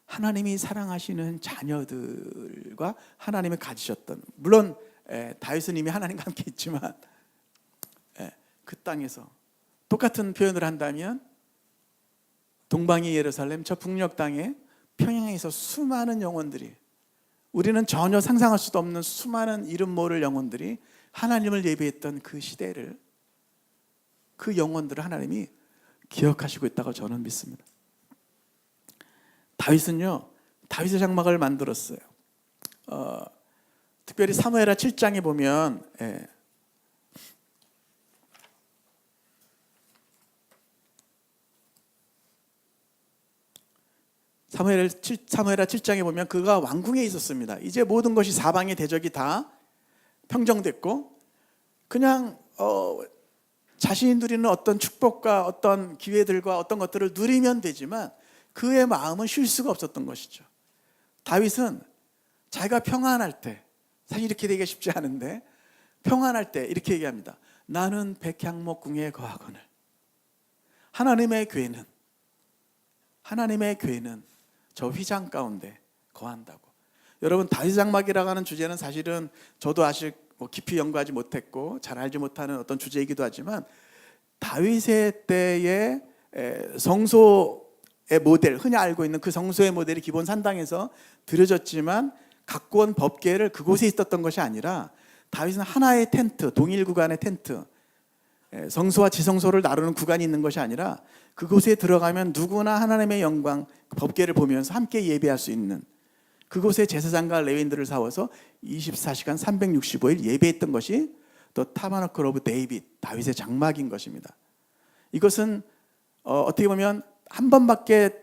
하나님이 사랑하시는 자녀들과 하나님이 가지셨던, 물론 다윗은 이미 하나님과 함께 있지만 그 땅에서 똑같은 표현을 한다면 동방의 예루살렘, 저 북녘 땅에 평양에서 수많은 영혼들이, 우리는 전혀 상상할 수도 없는 수많은 이름 모를 영혼들이 하나님을 예배했던 그 시대를, 그 영혼들을 하나님이 기억하시고 있다고 저는 믿습니다. 다윗은요, 다윗의 장막을 만들었어요. 특별히 사무엘하 7장에 보면 사무엘하 7장에 보면 그가 왕궁에 있었습니다. 이제 모든 것이 사방의 대적이 다 평정됐고 그냥 자신이 누리는 어떤 축복과 어떤 기회들과 어떤 것들을 누리면 되지만 그의 마음은 쉴 수가 없었던 것이죠. 다윗은 자기가 평안할 때, 사실 이렇게 되기가 쉽지 않은데 평안할 때 이렇게 얘기합니다. 나는 백향목궁에 거하거늘. 하나님의 교회는 저 휘장 가운데 거한다고. 여러분, 다윗 장막이라고 하는 주제는 사실은 저도 아직 깊이 연구하지 못했고 잘 알지 못하는 어떤 주제이기도 하지만, 다윗의 때의 성소의 모델, 흔히 알고 있는 그 성소의 모델이 기본 산당에서 드려졌지만 갖고 온 법궤를 그곳에 있었던 것이 아니라, 다윗은 하나의 텐트, 동일 구간의 텐트, 성소와 지성소를 나누는 구간이 있는 것이 아니라 그곳에 들어가면 누구나 하나님의 영광, 법궤를 보면서 함께 예배할 수 있는, 그곳에 제사장과 레위인들을 세워서 24시간 365일 예배했던 것이 더 타버너클 오브 데이빗, 다윗의 장막인 것입니다. 이것은 어떻게 보면 한 번밖에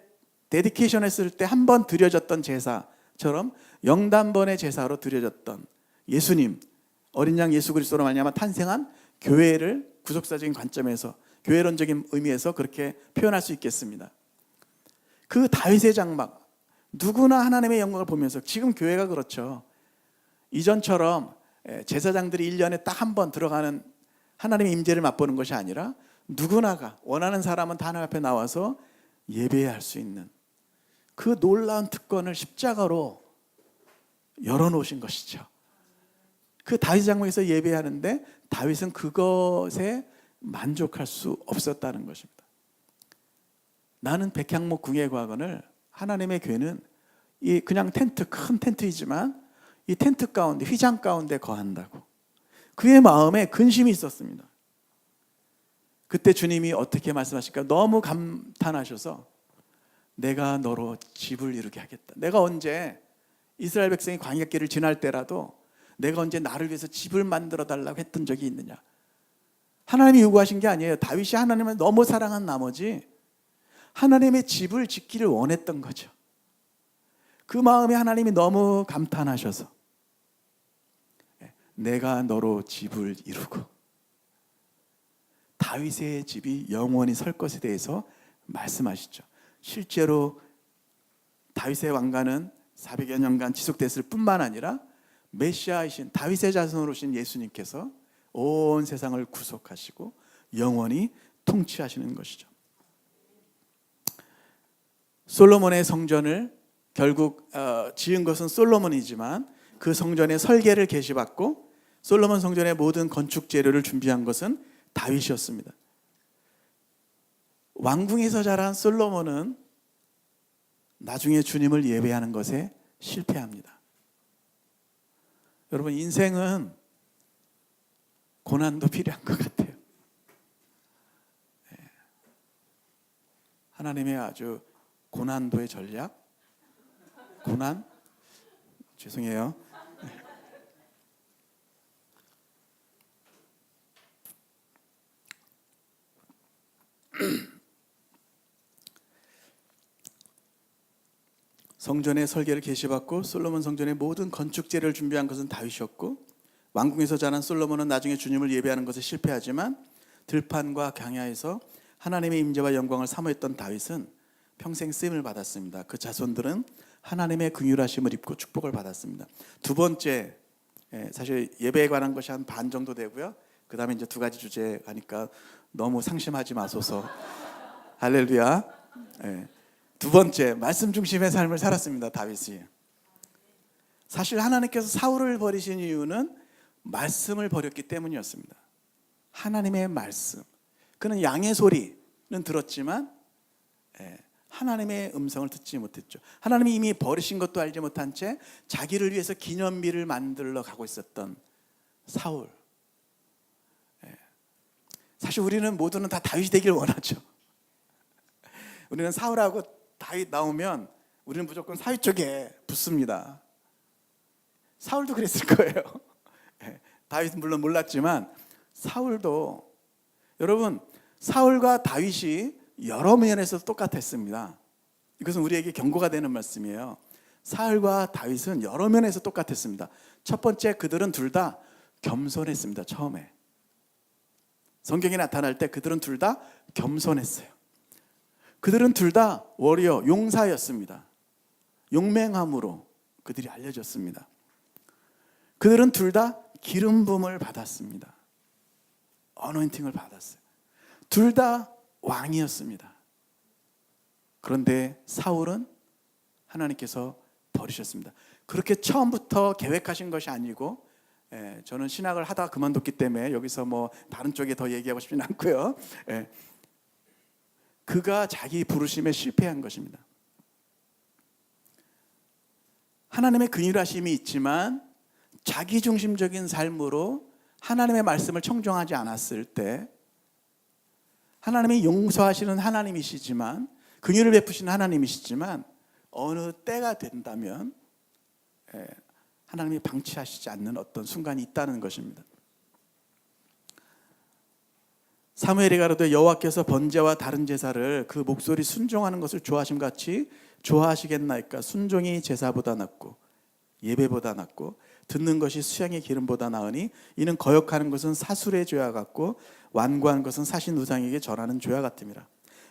데디케이션 했을 때 한 번 드려졌던 제사처럼 영단번의 제사로 드려졌던 예수님, 어린 양 예수 그리스도로 말미암아 탄생한 교회를 구속사적인 관점에서, 교회론적인 의미에서 그렇게 표현할 수 있겠습니다. 그 다윗의 장막, 누구나 하나님의 영광을 보면서, 지금 교회가 그렇죠. 이전처럼 제사장들이 1년에 딱 한 번 들어가는 하나님의 임재를 맛보는 것이 아니라 누구나가, 원하는 사람은 다 하나님 앞에 나와서 예배해야 할 수 있는 그 놀라운 특권을 십자가로 열어놓으신 것이죠. 그 다윗 장막에서 예배하는데 다윗은 그것에 만족할 수 없었다는 것입니다. 나는 백향목 궁에 거하거늘. 하나님의 교회는 이 그냥 텐트, 큰 텐트이지만 이 텐트 가운데, 휘장 가운데 거한다고. 그의 마음에 근심이 있었습니다. 그때 주님이 어떻게 말씀하실까 너무 감탄하셔서 내가 너로 집을 이루게 하겠다. 내가 언제 이스라엘 백성이 광야길을 지날 때라도 내가 언제 나를 위해서 집을 만들어 달라고 했던 적이 있느냐. 하나님이 요구하신 게 아니에요. 다윗이 하나님을 너무 사랑한 나머지 하나님의 집을 짓기를 원했던 거죠. 그 마음에 하나님이 너무 감탄하셔서 내가 너로 집을 이루고 다윗의 집이 영원히 설 것에 대해서 말씀하시죠. 실제로 다윗의 왕가는 400여 년간 지속됐을 뿐만 아니라 메시아이신 다윗의 자손으로 오신 예수님께서 온 세상을 구속하시고 영원히 통치하시는 것이죠. 솔로몬의 성전을 결국 지은 것은 솔로몬이지만 그 성전의 설계를 계시받고 솔로몬 성전의 모든 건축 재료를 준비한 것은 다윗이었습니다. 왕궁에서 자란 솔로몬은 나중에 주님을 예배하는 것에 실패합니다. 여러분, 인생은 고난도 필요한 것 같아요. 하나님의 아주 고난도의 전략? 고난? 죄송해요. 성전의 설계를 계시받고 솔로몬 성전의 모든 건축 재료를 준비한 것은 다윗이었고 왕궁에서 자란 솔로몬은 나중에 주님을 예배하는 것에 실패하지만 들판과 광야에서 하나님의 임재와 영광을 사모했던 다윗은 평생 쓰임을 받았습니다. 그 자손들은 하나님의 긍휼하심을 입고 축복을 받았습니다. 두 번째, 사실 예배에 관한 것이 한 반 정도 되고요. 그 다음에 이제 두 가지 주제 가니까 너무 상심하지 마소서. 할렐루야. 두 번째, 말씀 중심의 삶을 살았습니다. 다윗이. 사실 하나님께서 사울을 버리신 이유는 말씀을 버렸기 때문이었습니다. 하나님의 말씀. 그는 양의 소리는 들었지만 하나님의 음성을 듣지 못했죠. 하나님이 이미 버리신 것도 알지 못한 채 자기를 위해서 기념비를 만들러 가고 있었던 사울. 사실 우리는 모두는 다 다윗이 되길 원하죠. 우리는 사울하고 다윗 나오면 우리는 무조건 사윗 쪽에 붙습니다. 사울도 그랬을 거예요. 다윗은 물론 몰랐지만 사울도, 여러분, 사울과 다윗이 여러 면에서 똑같았습니다. 이것은 우리에게 경고가 되는 말씀이에요. 사울과 다윗은 여러 면에서 똑같았습니다. 첫 번째, 그들은 둘 다 겸손했습니다. 처음에 성경에 나타날 때 그들은 둘 다 겸손했어요. 그들은 둘 다 워리어, 용사였습니다. 용맹함으로 그들이 알려졌습니다. 그들은 둘 다 기름 부음을 받았습니다. 어노인팅을 받았어요. 둘 다 왕이었습니다. 그런데 사울은 하나님께서 버리셨습니다. 그렇게 처음부터 계획하신 것이 아니고, 저는 신학을 하다가 그만뒀기 때문에 여기서 뭐 다른 쪽에 더 얘기하고 싶지는 않고요. 그가 자기 부르심에 실패한 것입니다. 하나님의 긍휼하심이 있지만 자기중심적인 삶으로 하나님의 말씀을 청종하지 않았을 때, 하나님이 용서하시는 하나님이시지만, 긍휼을 베푸시는 하나님이시지만 어느 때가 된다면 하나님이 방치하시지 않는 어떤 순간이 있다는 것입니다. 사무엘이 가로되 여호와께서 번제와 다른 제사를 그 목소리 순종하는 것을 좋아하심같이 좋아하시겠나이까. 순종이 제사보다 낫고 예배보다 낫고 듣는 것이 수양의 기름보다 나으니 이는 거역하는 것은 사술의 죄와 같고 완고한 것은 사신 우상에게 절하는 죄와 같음이라.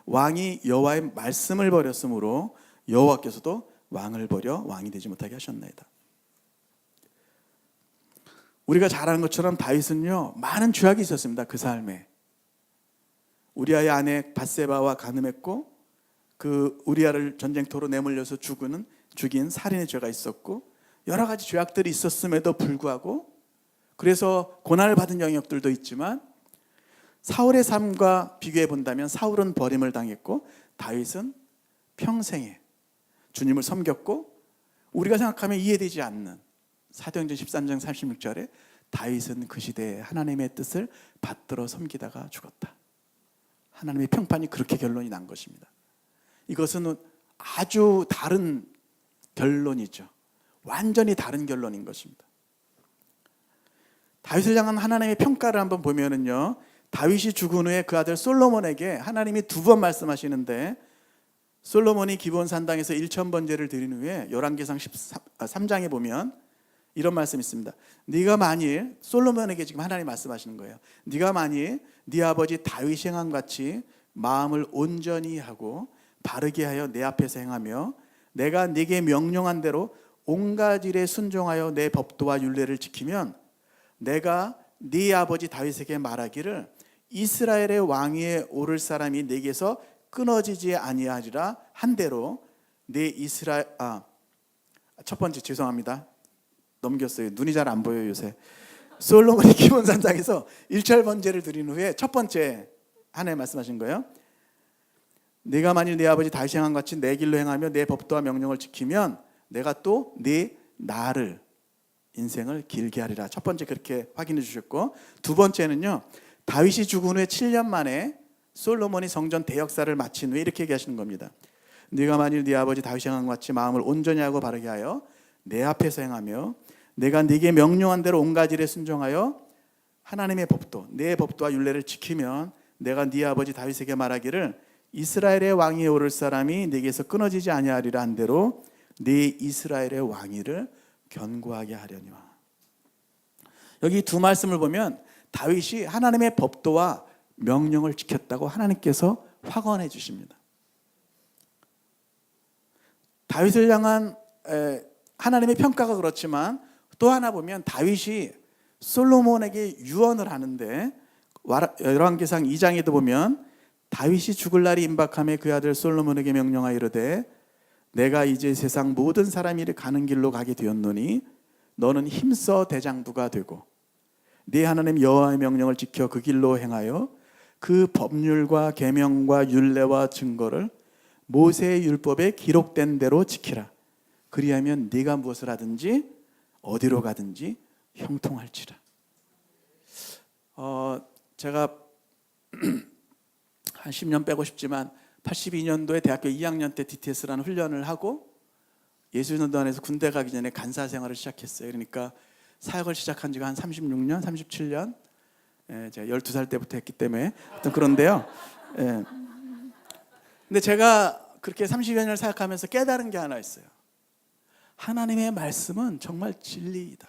왕이 여호와의 말씀을 버렸으므로 여호와께서도 왕을 버려 왕이 되지 못하게 하셨나이다. 우리가 잘 아는 것처럼 다윗은요, 많은 죄악이 있었습니다. 그 삶에 우리아의 아내 밧세바와 간음했고, 그 우리아를 전쟁터로 내몰려서 죽인 살인의 죄가 있었고, 여러 가지 죄악들이 있었음에도 불구하고, 그래서 고난을 받은 영역들도 있지만 사울의 삶과 비교해 본다면 사울은 버림을 당했고 다윗은 평생에 주님을 섬겼고, 우리가 생각하면 이해되지 않는 사도행전 13장 36절에 다윗은 그 시대에 하나님의 뜻을 받들어 섬기다가 죽었다. 하나님의 평판이 그렇게 결론이 난 것입니다. 이것은 아주 다른 결론이죠. 완전히 다른 결론인 것입니다. 다윗을 향한 하나님의 평가를 한번 보면은요, 다윗이 죽은 후에 그 아들 솔로몬에게 하나님이 2번 말씀하시는데, 솔로몬이 기브온 산당에서 1000번제를 드린 후에 열왕기상 13장에 보면 이런 말씀이 있습니다. 네가 만일, 솔로몬에게 지금 하나님 말씀하시는 거예요. 네가 만일 네 아버지 다윗이 행한 같이 마음을 온전히 하고 바르게 하여 내 앞에서 행하며 내가 네게 명령한 대로 온갖 일에 순종하여 내 법도와 율례를 지키면 내가 네 아버지 다윗에게 말하기를 이스라엘의 왕위에 오를 사람이 네게서 끊어지지 아니하리라 한 대로 네 이스라엘 첫 번째 죄송합니다. 넘겼어요. 눈이 잘 안 보여요 요새. 솔로몬이 기브온 산당에서 일절번제를 드린 후에 첫 번째 하나님 말씀하신 거예요. 네가 만일 네 아버지 다윗이 행한 같이 내 길로 행하며 내 법도와 명령을 지키면 내가 또 네 나를 인생을 길게 하리라. 첫 번째 그렇게 확인해 주셨고, 두 번째는요, 다윗이 죽은 후에 7년 만에 솔로몬이 성전 대역사를 마친 후에 이렇게 얘기하시는 겁니다. 네가 만일 네 아버지 다윗이 행한 것 같이 마음을 온전히 하고 바르게 하여 내 앞에서 행하며 내가 네게 명령한 대로 온갖 일에 순종하여 하나님의 법도 내 법도와 율례를 지키면 내가 네 아버지 다윗에게 말하기를 이스라엘의 왕위에 오를 사람이 네게서 끊어지지 아니하리라 한 대로 네 이스라엘의 왕위를 견고하게 하려니와. 여기 두 말씀을 보면 다윗이 하나님의 법도와 명령을 지켰다고 하나님께서 확언해 주십니다. 다윗을 향한 하나님의 평가가 그렇지만 또 하나 보면 다윗이 솔로몬에게 유언을 하는데 열왕기상 2장에도 보면 다윗이 죽을 날이 임박함에 그 아들 솔로몬에게 명령하여 이르되 내가 이제 세상 모든 사람이 가는 길로 가게 되었노니 너는 힘써 대장부가 되고 네 하나님 여호와의 명령을 지켜 그 길로 행하여 그 법률과 계명과 율례와 증거를 모세의 율법에 기록된 대로 지키라. 그리하면 네가 무엇을 하든지 어디로 가든지 형통할지라. 제가 한 10년 빼고 싶지만 82년도에 대학교 2학년 때 DTS라는 훈련을 하고 예수전도단에서 군대 가기 전에 간사 생활을 시작했어요. 그러니까 사역을 시작한 지가 한 36년, 37년. 제가 12살 때부터 했기 때문에 그런데요. 근데 제가 그렇게 30여 년을 사역하면서 깨달은 게 하나 있어요. 하나님의 말씀은 정말 진리이다.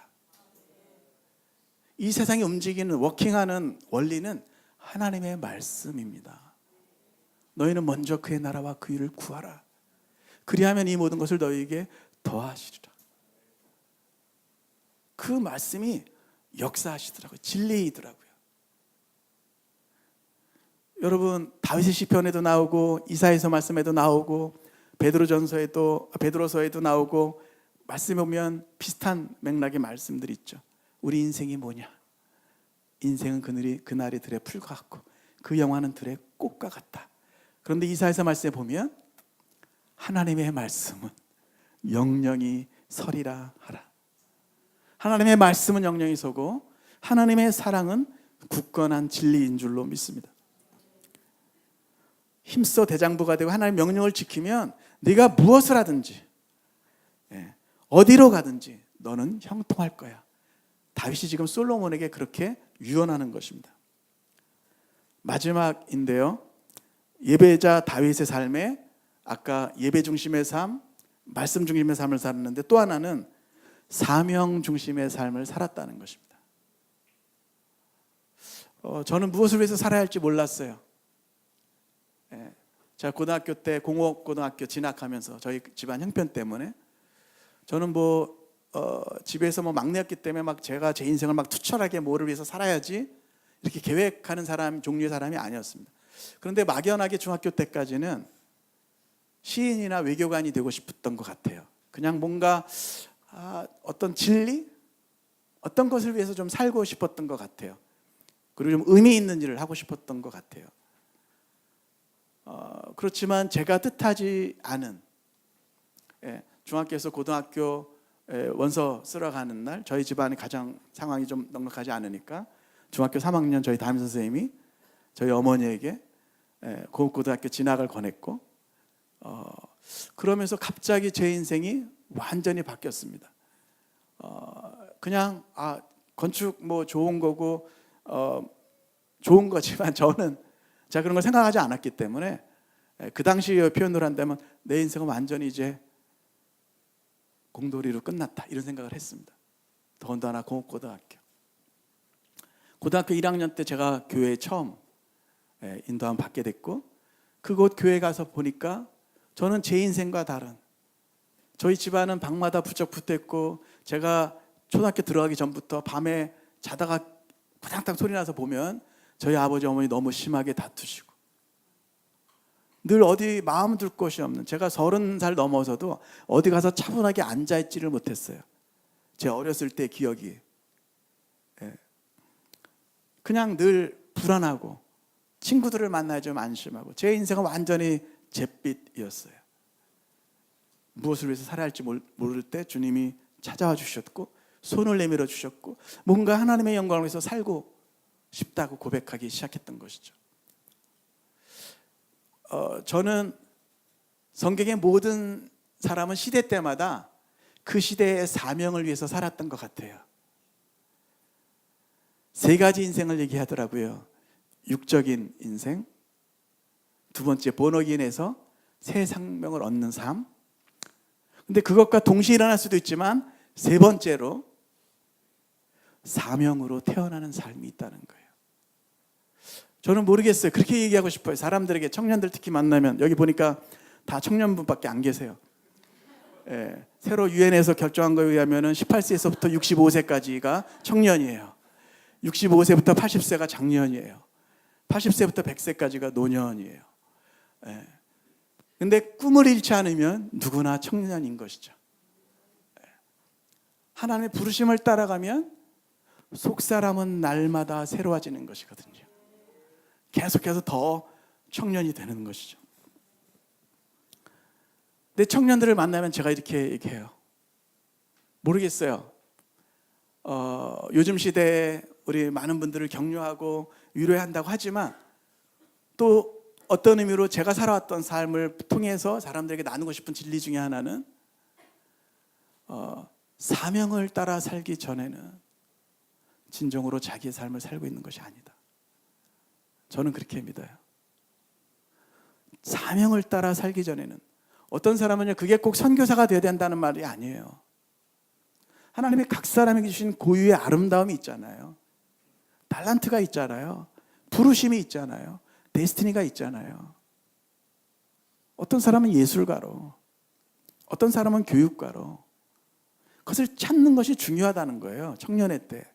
이 세상이 움직이는 워킹하는 원리는 하나님의 말씀입니다. 너희는 먼저 그의 나라와 그 일을 구하라. 그리하면 이 모든 것을 너희에게 더하시리라. 그 말씀이 역사하시더라고요. 진리이더라고요. 여러분 다윗의 시편에도 나오고 이사야서 말씀에도 나오고 베드로서에도 나오고 말씀에 보면 비슷한 맥락의 말씀들이 있죠. 우리 인생이 뭐냐? 인생은 그날의 들의 풀과 같고 그 영화는 들의 꽃과 같다. 그런데 이사야서 말씀에 보면 하나님의 말씀은 영영이 서리라 하라. 하나님의 말씀은 영영이 서고 하나님의 사랑은 굳건한 진리인 줄로 믿습니다. 힘써 대장부가 되고 하나님의 명령을 지키면 네가 무엇을 하든지 어디로 가든지 너는 형통할 거야. 다윗이 지금 솔로몬에게 그렇게 유언하는 것입니다. 마지막인데요, 예배자 다윗의 삶에 아까 예배 중심의 삶, 말씀 중심의 삶을 살았는데 또 하나는 사명 중심의 삶을 살았다는 것입니다. 저는 무엇을 위해서 살아야 할지 몰랐어요. 제가 고등학교 때 공업고등학교 진학하면서 저희 집안 형편 때문에 저는 집에서 막내였기 때문에 제가 제 인생을 투철하게 뭐를 위해서 살아야지 이렇게 계획하는 종류의 사람이 아니었습니다. 그런데 막연하게 중학교 때까지는 시인이나 외교관이 되고 싶었던 것 같아요. 그냥 뭔가 어떤 진리? 어떤 것을 위해서 좀 살고 싶었던 것 같아요. 그리고 좀 의미 있는 일을 하고 싶었던 것 같아요. 그렇지만 제가 뜻하지 않은 중학교에서 고등학교 원서 쓰러 가는 날 저희 집안이 가장 상황이 좀 넉넉하지 않으니까 중학교 3학년 저희 담임선생님이 저희 어머니에게 고등학교 진학을 권했고 그러면서 갑자기 제 인생이 완전히 바뀌었습니다. 그냥 건축 뭐 좋은 거고 좋은 거지만 저는 제가 그런 걸 생각하지 않았기 때문에 그 당시에 표현을 한다면 내 인생은 완전히 이제 공돌이로 끝났다 이런 생각을 했습니다. 더군다나 공업고등학교 1학년 때 제가 교회에 처음 인도함 받게 됐고 그곳 교회 가서 보니까 저는 제 인생과 다른 저희 집안은 방마다 부쩍 붙어있고 제가 초등학교 들어가기 전부터 밤에 자다가 구당당 소리 나서 보면 저희 아버지 어머니 너무 심하게 다투시고 늘 어디 마음 둘 곳이 없는 제가 30살 넘어서도 어디 가서 차분하게 앉아있지를 못했어요. 제 어렸을 때 기억이 그냥 늘 불안하고 친구들을 만나야 좀 안심하고 제 인생은 완전히 잿빛이었어요. 무엇을 위해서 살아야 할지 모를 때 주님이 찾아와 주셨고 손을 내밀어 주셨고 뭔가 하나님의 영광을 위해서 살고 싶다고 고백하기 시작했던 것이죠. 저는 성경의 모든 사람은 시대 때마다 그 시대의 사명을 위해서 살았던 것 같아요. 3가지 인생을 얘기하더라고요. 육적인 인생, 두 번째 본어긴에서 새 생명을 얻는 삶. 근데 그것과 동시에 일어날 수도 있지만 3번째로 사명으로 태어나는 삶이 있다는 거예요. 저는 모르겠어요. 그렇게 얘기하고 싶어요. 사람들에게 청년들 특히 만나면 여기 보니까 다 청년분밖에 안 계세요. 새로 유엔에서 결정한 거에 의하면 18세에서부터 65세까지가 청년이에요. 65세부터 80세가 장년이에요. 80세부터 100세까지가 노년이에요. 근데 꿈을 잃지 않으면 누구나 청년인 것이죠. 하나님의 부르심을 따라가면 속사람은 날마다 새로워지는 것이거든요. 계속해서 더 청년이 되는 것이죠. 근데 청년들을 만나면 제가 이렇게 얘기해요. 모르겠어요. 요즘 시대에 우리 많은 분들을 격려하고 위로해야 한다고 하지만 또 어떤 의미로 제가 살아왔던 삶을 통해서 사람들에게 나누고 싶은 진리 중에 하나는 사명을 따라 살기 전에는 진정으로 자기의 삶을 살고 있는 것이 아니다. 저는 그렇게 믿어요. 사명을 따라 살기 전에는 어떤 사람은요 그게 꼭 선교사가 되어야 된다는 말이 아니에요. 하나님이 각 사람에게 주신 고유의 아름다움이 있잖아요. 달란트가 있잖아요. 부르심이 있잖아요. 데스티니가 있잖아요. 어떤 사람은 예술가로, 어떤 사람은 교육가로 그것을 찾는 것이 중요하다는 거예요. 청년의 때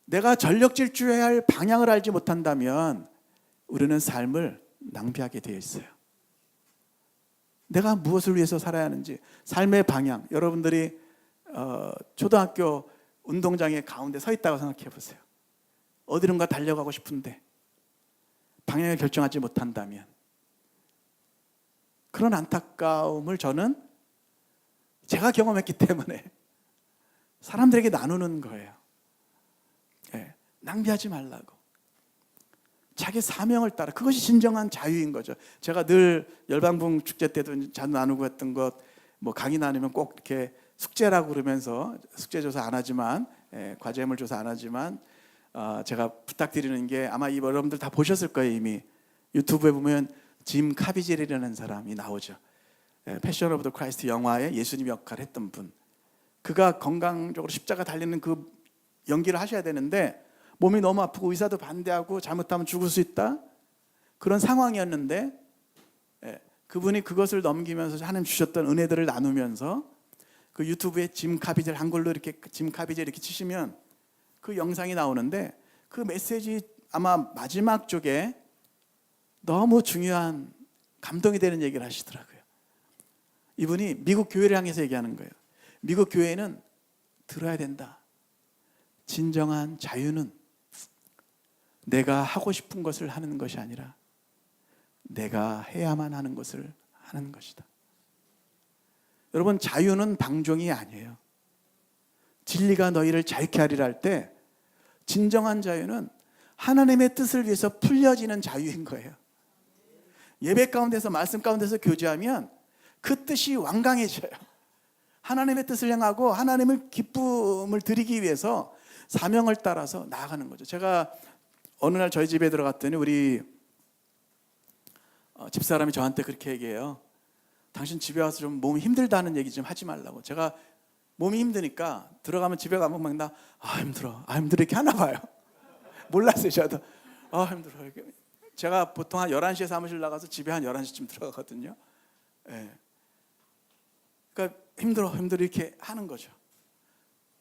내가 전력 질주해야 할 방향을 알지 못한다면 우리는 삶을 낭비하게 되어 있어요. 내가 무엇을 위해서 살아야 하는지 삶의 방향. 여러분들이 초등학교 운동장에 가운데 서 있다고 생각해 보세요. 어디론가 달려가고 싶은데 방향을 결정하지 못한다면 그런 안타까움을 저는 제가 경험했기 때문에 사람들에게 나누는 거예요. 낭비하지 말라고. 자기 사명을 따라 그것이 진정한 자유인 거죠. 제가 늘 열방봉 축제 때도 자주 나누고 했던 것, 뭐 강의 나누면 꼭 이렇게 숙제라고 그러면서 숙제 조사 안 하지만 과제물 조사 안 하지만 제가 부탁드리는 게 아마 여러분들 다 보셨을 거예요. 이미 유튜브에 보면 짐 카비젤이라는 사람이 나오죠. 패션 오브 더 크라이스트 영화에 예수님 역할을 했던 분. 그가 건강적으로 십자가 달리는 그 연기를 하셔야 되는데 몸이 너무 아프고 의사도 반대하고 잘못하면 죽을 수 있다 그런 상황이었는데 그분이 그것을 넘기면서 하나님 주셨던 은혜들을 나누면서 그 유튜브에 짐 카비젤 한글로 이렇게 짐 카비젤 이렇게 치시면 그 영상이 나오는데 그 메시지 아마 마지막 쪽에 너무 중요한 감동이 되는 얘기를 하시더라고요. 이분이 미국 교회를 향해서 얘기하는 거예요. 미국 교회는 들어야 된다. 진정한 자유는 내가 하고 싶은 것을 하는 것이 아니라 내가 해야만 하는 것을 하는 것이다. 여러분, 자유는 방종이 아니에요. 진리가 너희를 자유케 하리라 할 때 진정한 자유는 하나님의 뜻을 위해서 풀려지는 자유인 거예요. 예배 가운데서 말씀 가운데서 교제하면 그 뜻이 완강해져요. 하나님의 뜻을 향하고 하나님의 기쁨을 드리기 위해서 사명을 따라서 나아가는 거죠. 제가 어느 날 저희 집에 들어갔더니 우리 집사람이 저한테 그렇게 얘기해요. 당신 집에 와서 좀 몸이 힘들다는 얘기 좀 하지 말라고. 제가 몸이 힘드니까 들어가면 집에 가면 막 나 힘들어 이렇게 하나 봐요. 몰랐어요. 저도 힘들어. 제가 보통 한 11시에 사무실 나가서 집에 한 11시쯤 들어가거든요. 예. 그러니까 힘들어 이렇게 하는 거죠.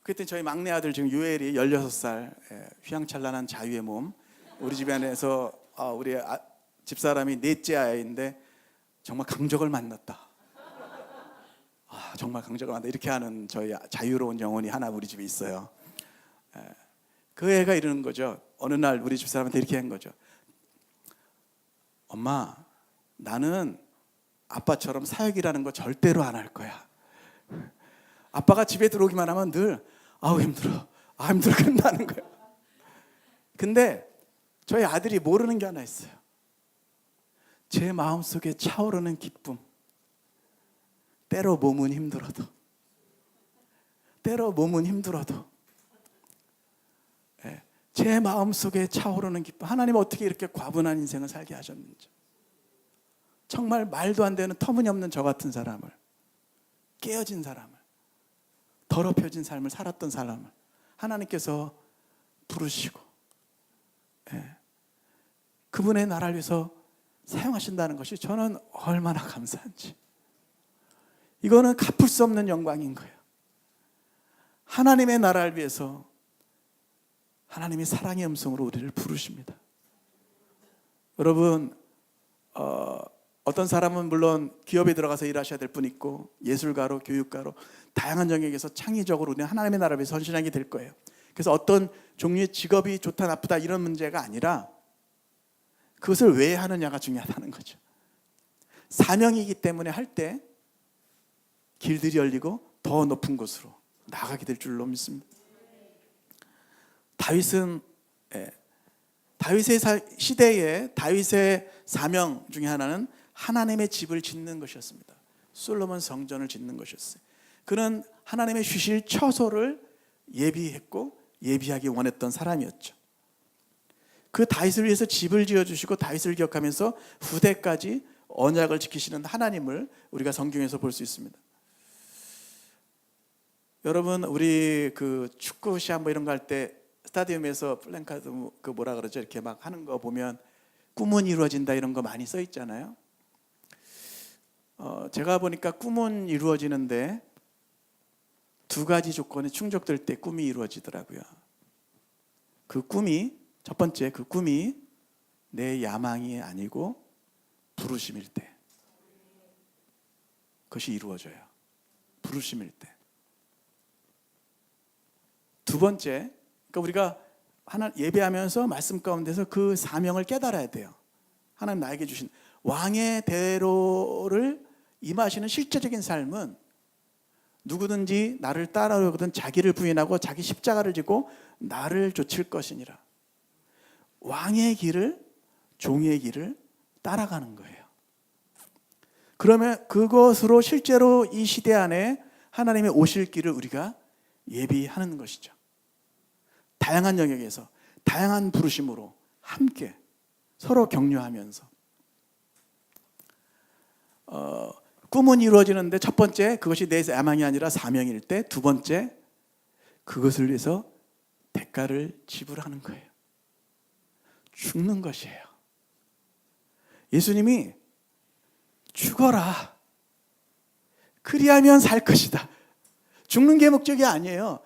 그때 저희 막내 아들 지금 유엘이 16살, 휘황찬란한 자유의 몸. 우리 집 안에서 우리 집사람이 넷째 아이인데 정말 강적을 만났다. 정말 강적을 만났다. 이렇게 하는 저희 자유로운 영혼이 하나 우리 집에 있어요. 그 애가 이러는 거죠. 어느 날 우리 집사람한테 이렇게 한 거죠. 엄마, 나는 아빠처럼 사역이라는 거 절대로 안 할 거야. 아빠가 집에 들어오기만 하면 늘 힘들어 끝나는 거예요. 근데 저희 아들이 모르는 게 하나 있어요. 제 마음속에 차오르는 기쁨. 때로 몸은 힘들어도 제 마음속에 차오르는 기쁨. 하나님 어떻게 이렇게 과분한 인생을 살게 하셨는지. 정말 말도 안 되는 터무니없는 저 같은 사람을, 깨어진 사람을, 더럽혀진 삶을 살았던 사람을 하나님께서 부르시고 그분의 나라를 위해서 사용하신다는 것이 저는 얼마나 감사한지. 이거는 갚을 수 없는 영광인 거예요. 하나님의 나라를 위해서 하나님이 사랑의 음성으로 우리를 부르십니다. 여러분, 어떤 사람은 물론 기업에 들어가서 일하셔야 될 분 있고, 예술가로, 교육가로 다양한 영역에서 창의적으로 우리는 하나님의 나라를 위해서 헌신하게 될 거예요. 그래서 어떤 종류의 직업이 좋다 나쁘다 이런 문제가 아니라 그것을 왜 하느냐가 중요하다는 거죠. 사명이기 때문에 할 때 길들이 열리고 더 높은 곳으로 나가게 될 줄로 믿습니다. 다윗은 다윗의 시대에 다윗의 사명 중에 하나는 하나님의 집을 짓는 것이었습니다. 솔로몬 성전을 짓는 것이었어요. 그는 하나님의 쉬실 처소를 예비했고 예비하기 원했던 사람이었죠. 그 다윗을 위해서 집을 지어주시고 다윗을 기억하면서 후대까지 언약을 지키시는 하나님을 우리가 성경에서 볼 수 있습니다. 여러분, 우리 그 축구 시합 뭐 이런 거 할 때 스타디움에서 플랜카드 그 뭐라 그러죠? 이렇게 막 하는 거 보면 꿈은 이루어진다 이런 거 많이 써 있잖아요. 제가 보니까 꿈은 이루어지는데 두 가지 조건이 충족될 때 꿈이 이루어지더라고요. 그 꿈이 첫 번째, 그 꿈이 내 야망이 아니고 부르심일 때 그것이 이루어져요. 부르심일 때. 두 번째, 그러니까 우리가 하나 예배하면서 말씀 가운데서 그 사명을 깨달아야 돼요. 하나님 나에게 주신 왕의 대로를 임하시는 실제적인 삶은 누구든지 나를 따라오거든 자기를 부인하고 자기 십자가를 지고 나를 좇을 것이니라. 왕의 길을, 종의 길을 따라가는 거예요. 그러면 그것으로 실제로 이 시대 안에 하나님의 오실 길을 우리가 예비하는 것이죠. 다양한 영역에서 다양한 부르심으로 함께 서로 격려하면서 꿈은 이루어지는데 첫 번째, 그것이 내 야망이 아니라 사명일 때, 두 번째, 그것을 위해서 대가를 지불하는 거예요. 죽는 것이에요. 예수님이 죽어라, 그리하면 살 것이다. 죽는 게 목적이 아니에요.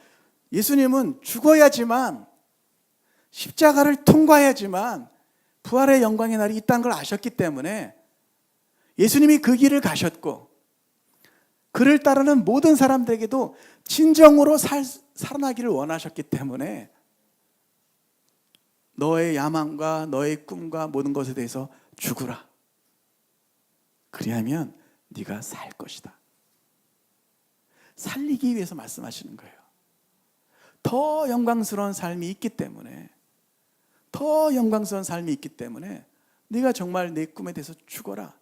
예수님은 죽어야지만, 십자가를 통과해야지만 부활의 영광의 날이 있다는 걸 아셨기 때문에 예수님이 그 길을 가셨고 그를 따르는 모든 사람들에게도 진정으로 살아나기를 원하셨기 때문에 너의 야망과 너의 꿈과 모든 것에 대해서 죽으라. 그리하면 네가 살 것이다. 살리기 위해서 말씀하시는 거예요. 더 영광스러운 삶이 있기 때문에, 더 영광스러운 삶이 있기 때문에 네가 정말 내 꿈에 대해서 죽어라.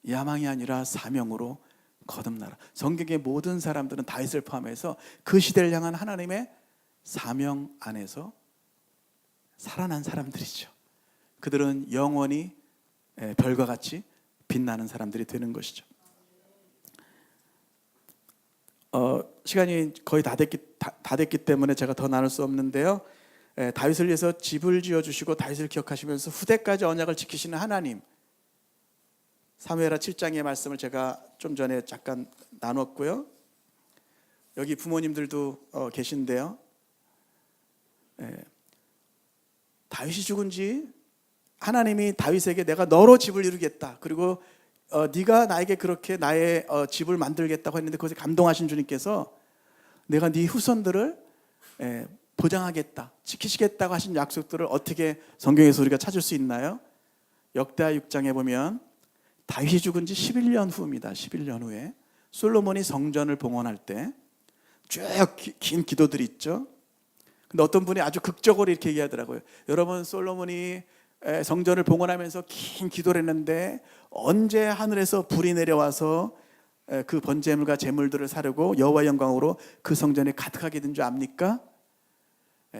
야망이 아니라 사명으로 거듭나라. 성경의 모든 사람들은 다윗을 포함해서 그 시대를 향한 하나님의 사명 안에서 살아난 사람들이죠. 그들은 영원히 별과 같이 빛나는 사람들이 되는 것이죠. 시간이 거의 다 됐기 때문에 제가 더 나눌 수 없는데요. 다윗을 위해서 집을 지어주시고 다윗을 기억하시면서 후대까지 언약을 지키시는 하나님, 사무엘하 7장의 말씀을 제가 좀 전에 잠깐 나눴고요. 여기 부모님들도 계신데요. 다윗이 죽은 지 하나님이 다윗에게 내가 너로 집을 이루겠다, 그리고 네가 나에게 그렇게 나의 집을 만들겠다고 했는데 그것에 감동하신 주님께서 내가 네 후손들을 보장하겠다, 지키시겠다고 하신 약속들을 어떻게 성경에서 우리가 찾을 수 있나요? 역대하 6장에 보면 다윗이 죽은 지 11년 후입니다. 11년 후에 솔로몬이 성전을 봉헌할 때 쭉 긴 기도들이 있죠. 근데 어떤 분이 아주 극적으로 이렇게 얘기하더라고요. 여러분, 솔로몬이 성전을 봉헌하면서 긴 기도를 했는데 언제 하늘에서 불이 내려와서 그 번제물과 제물들을 사르고 여호와의 영광으로 그 성전에 가득하게 된 줄 압니까?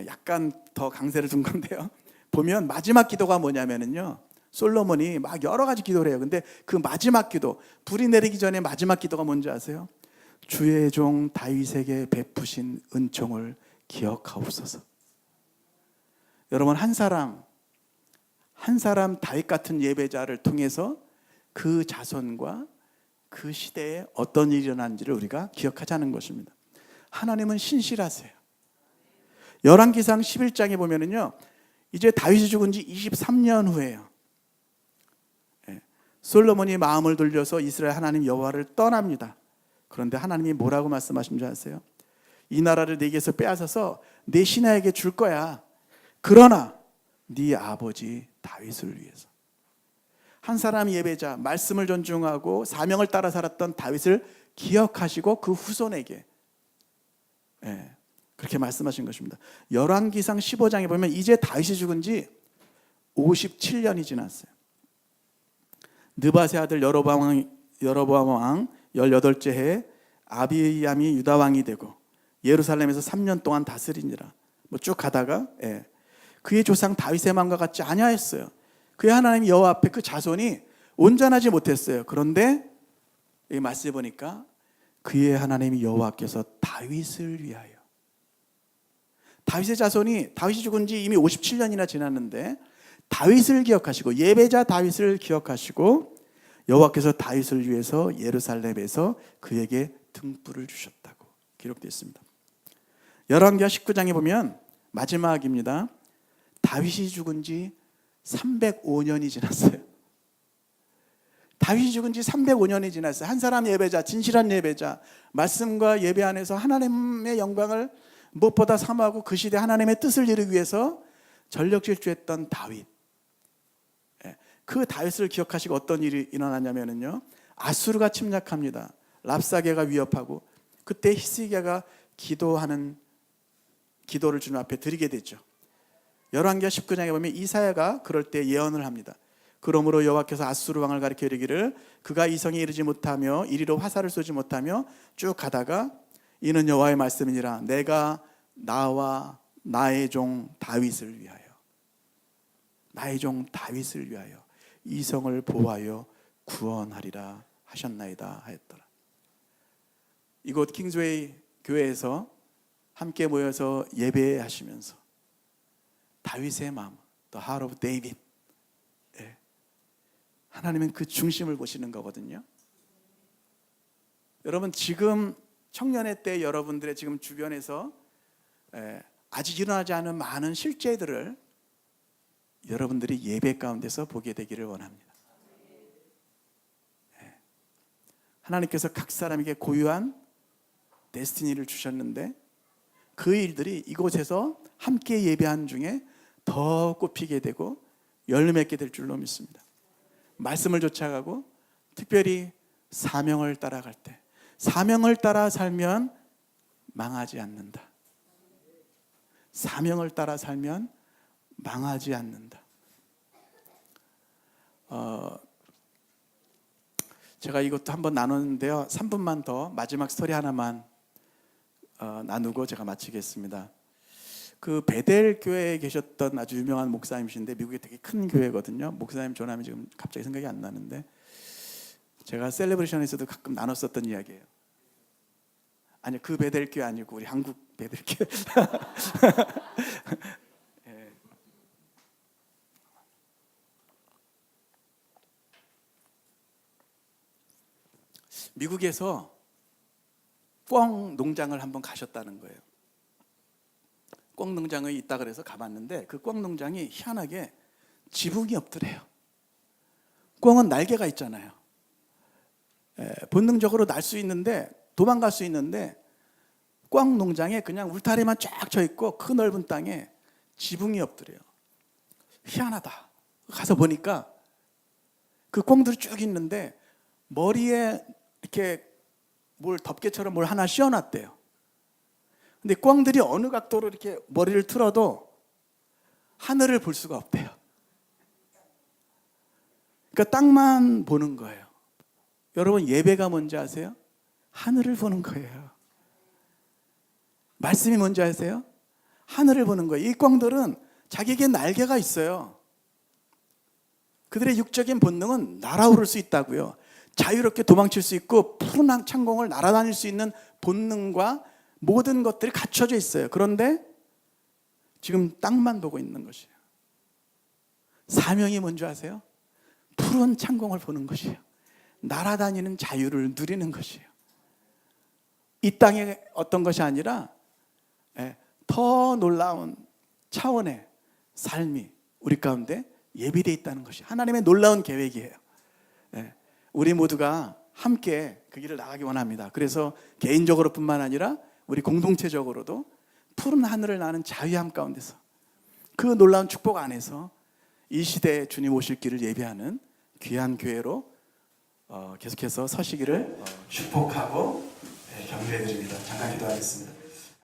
약간 더 강세를 둔 건데요. 보면 마지막 기도가 뭐냐면요, 솔로몬이 막 여러 가지 기도를 해요. 근데 그 마지막 기도, 불이 내리기 전에 마지막 기도가 뭔지 아세요? 주의 종 다윗에게 베푸신 은총을 기억하옵소서. 여러분, 한 사람 다윗 같은 예배자를 통해서 그 자손과 그 시대에 어떤 일이 일어난지를 우리가 기억하자는 것입니다. 하나님은 신실하세요. 열왕기상 11장에 보면은요, 이제 다윗이 죽은 지 23년 후에요. 솔로몬이 마음을 돌려서 이스라엘 하나님 여호와를 떠납니다. 그런데 하나님이 뭐라고 말씀하신 줄 아세요? 이 나라를 네게서 빼앗아서 내 신하에게 줄 거야. 그러나 네 아버지 다윗을 위해서. 한 사람 예배자, 말씀을 존중하고 사명을 따라 살았던 다윗을 기억하시고 그 후손에게 그렇게 말씀하신 것입니다. 열왕기상 15장에 보면 이제 다윗이 죽은 지 57년이 지났어요. 느밧의 아들 여로보암 왕 18째 해에 아비암이 유다 왕이 되고 예루살렘에서 3년 동안 다스리니라. 쭉 가다가 그의 조상 다윗의 마음과 같지 아니하였어요. 그의 하나님 여호와 앞에 그 자손이 온전하지 못했어요. 그런데 이 말씀에 보니까 그의 하나님 여호와께서 다윗을 위하여, 다윗의 자손이, 다윗이 죽은 지 이미 57년이나 지났는데 다윗을 기억하시고 예배자 다윗을 기억하시고 여호와께서 다윗을 위해서 예루살렘에서 그에게 등불을 주셨다고 기록되어 있습니다. 열왕기하 19장에 보면 마지막입니다. 다윗이 죽은 지 305년이 지났어요. 다윗이 죽은 지 305년이 지났어요. 한 사람 예배자, 진실한 예배자, 말씀과 예배 안에서 하나님의 영광을 무엇보다 사모하고 그 시대 하나님의 뜻을 이루기 위해서 전력 질주했던 다윗. 그 다윗을 기억하시고 어떤 일이 일어나냐면요, 아수르가 침략합니다. 랍사게가 위협하고 그때 히스기야가 기도하는 기도를 주님 앞에 드리게 되죠. 열왕기하 19장에 보면 이사야가 그럴 때 예언을 합니다. 그러므로 여호와께서 아수르 왕을 가리켜 이르기를 그가 이성에 이르지 못하며 이리로 화살을 쏘지 못하며 쭉 가다가 이는 여호와의 말씀이니라 내가 나와 나의 종 다윗을 위하여, 나의 종 다윗을 위하여 이성을 보호하여 구원하리라 하셨나이다 하였더라. 이곳 킹스웨이 교회에서 함께 모여서 예배하시면서 다윗의 마음, The Heart of David, 하나님은 그 중심을 보시는 거거든요. 여러분, 지금 청년의 때 여러분들의 지금 주변에서 아직 일어나지 않은 많은 실제들을 여러분들이 예배 가운데서 보게 되기를 원합니다. 하나님께서 각 사람에게 고유한 데스티니를 주셨는데 그 일들이 이곳에서 함께 예배한 중에 더 꽃피게 되고 열매 맺게 될 줄로 믿습니다. 말씀을 쫓아가고 특별히 사명을 따라갈 때, 사명을 따라 살면 망하지 않는다. 사명을 따라 살면 망하지 않는다. 제가 이것도 한번 나눴는데요. 3분만 더 마지막 스토리 하나만 나누고 제가 마치겠습니다. 그 베델 교회에 계셨던 아주 유명한 목사님이신데 미국에 되게 큰 교회거든요. 목사님 조남이 지금 갑자기 생각이 안 나는데 제가 셀레브레이션에서도 가끔 나눴었던 이야기예요. 아니 그 베델 교회 아니고 우리 한국 베델 교회. 예. 미국에서 꿩 농장을 한번 가셨다는 거예요. 꿩 농장에 있다 그래서 가봤는데 그 꿩 농장이 희한하게 지붕이 없더래요. 꿩은 날개가 있잖아요. 본능적으로 날 수 있는데 도망갈 수 있는데 꿩 농장에 그냥 울타리만 쫙 쳐 있고 그 넓은 땅에 지붕이 없더래요. 희한하다. 가서 보니까 그 꿩들이 쭉 있는데 머리에 이렇게 뭘 덮개처럼 뭘 하나 씌워놨대요. 근데 꿩들이 어느 각도로 이렇게 머리를 틀어도 하늘을 볼 수가 없대요. 그러니까 땅만 보는 거예요. 여러분 예배가 뭔지 아세요? 하늘을 보는 거예요. 말씀이 뭔지 아세요? 하늘을 보는 거예요. 이 꿩들은 자기에게 날개가 있어요. 그들의 육적인 본능은 날아오를 수 있다고요. 자유롭게 도망칠 수 있고 푸른 창공을 날아다닐 수 있는 본능과 모든 것들이 갖춰져 있어요. 그런데 지금 땅만 보고 있는 것이에요. 사명이 뭔지 아세요? 푸른 창공을 보는 것이에요. 날아다니는 자유를 누리는 것이에요. 이 땅의 어떤 것이 아니라 더 놀라운 차원의 삶이 우리 가운데 예비되어 있다는 것이 하나님의 놀라운 계획이에요. 우리 모두가 함께 그 길을 나가기 원합니다. 그래서 개인적으로 뿐만 아니라 우리 공동체적으로도 푸른 하늘을 나는 자유함 가운데서 그 놀라운 축복 안에서 이 시대에 주님 오실 길을 예비하는 귀한 교회로 계속해서 서시기를 축복하고 격려해 드립니다. 잠깐 기도하겠습니다.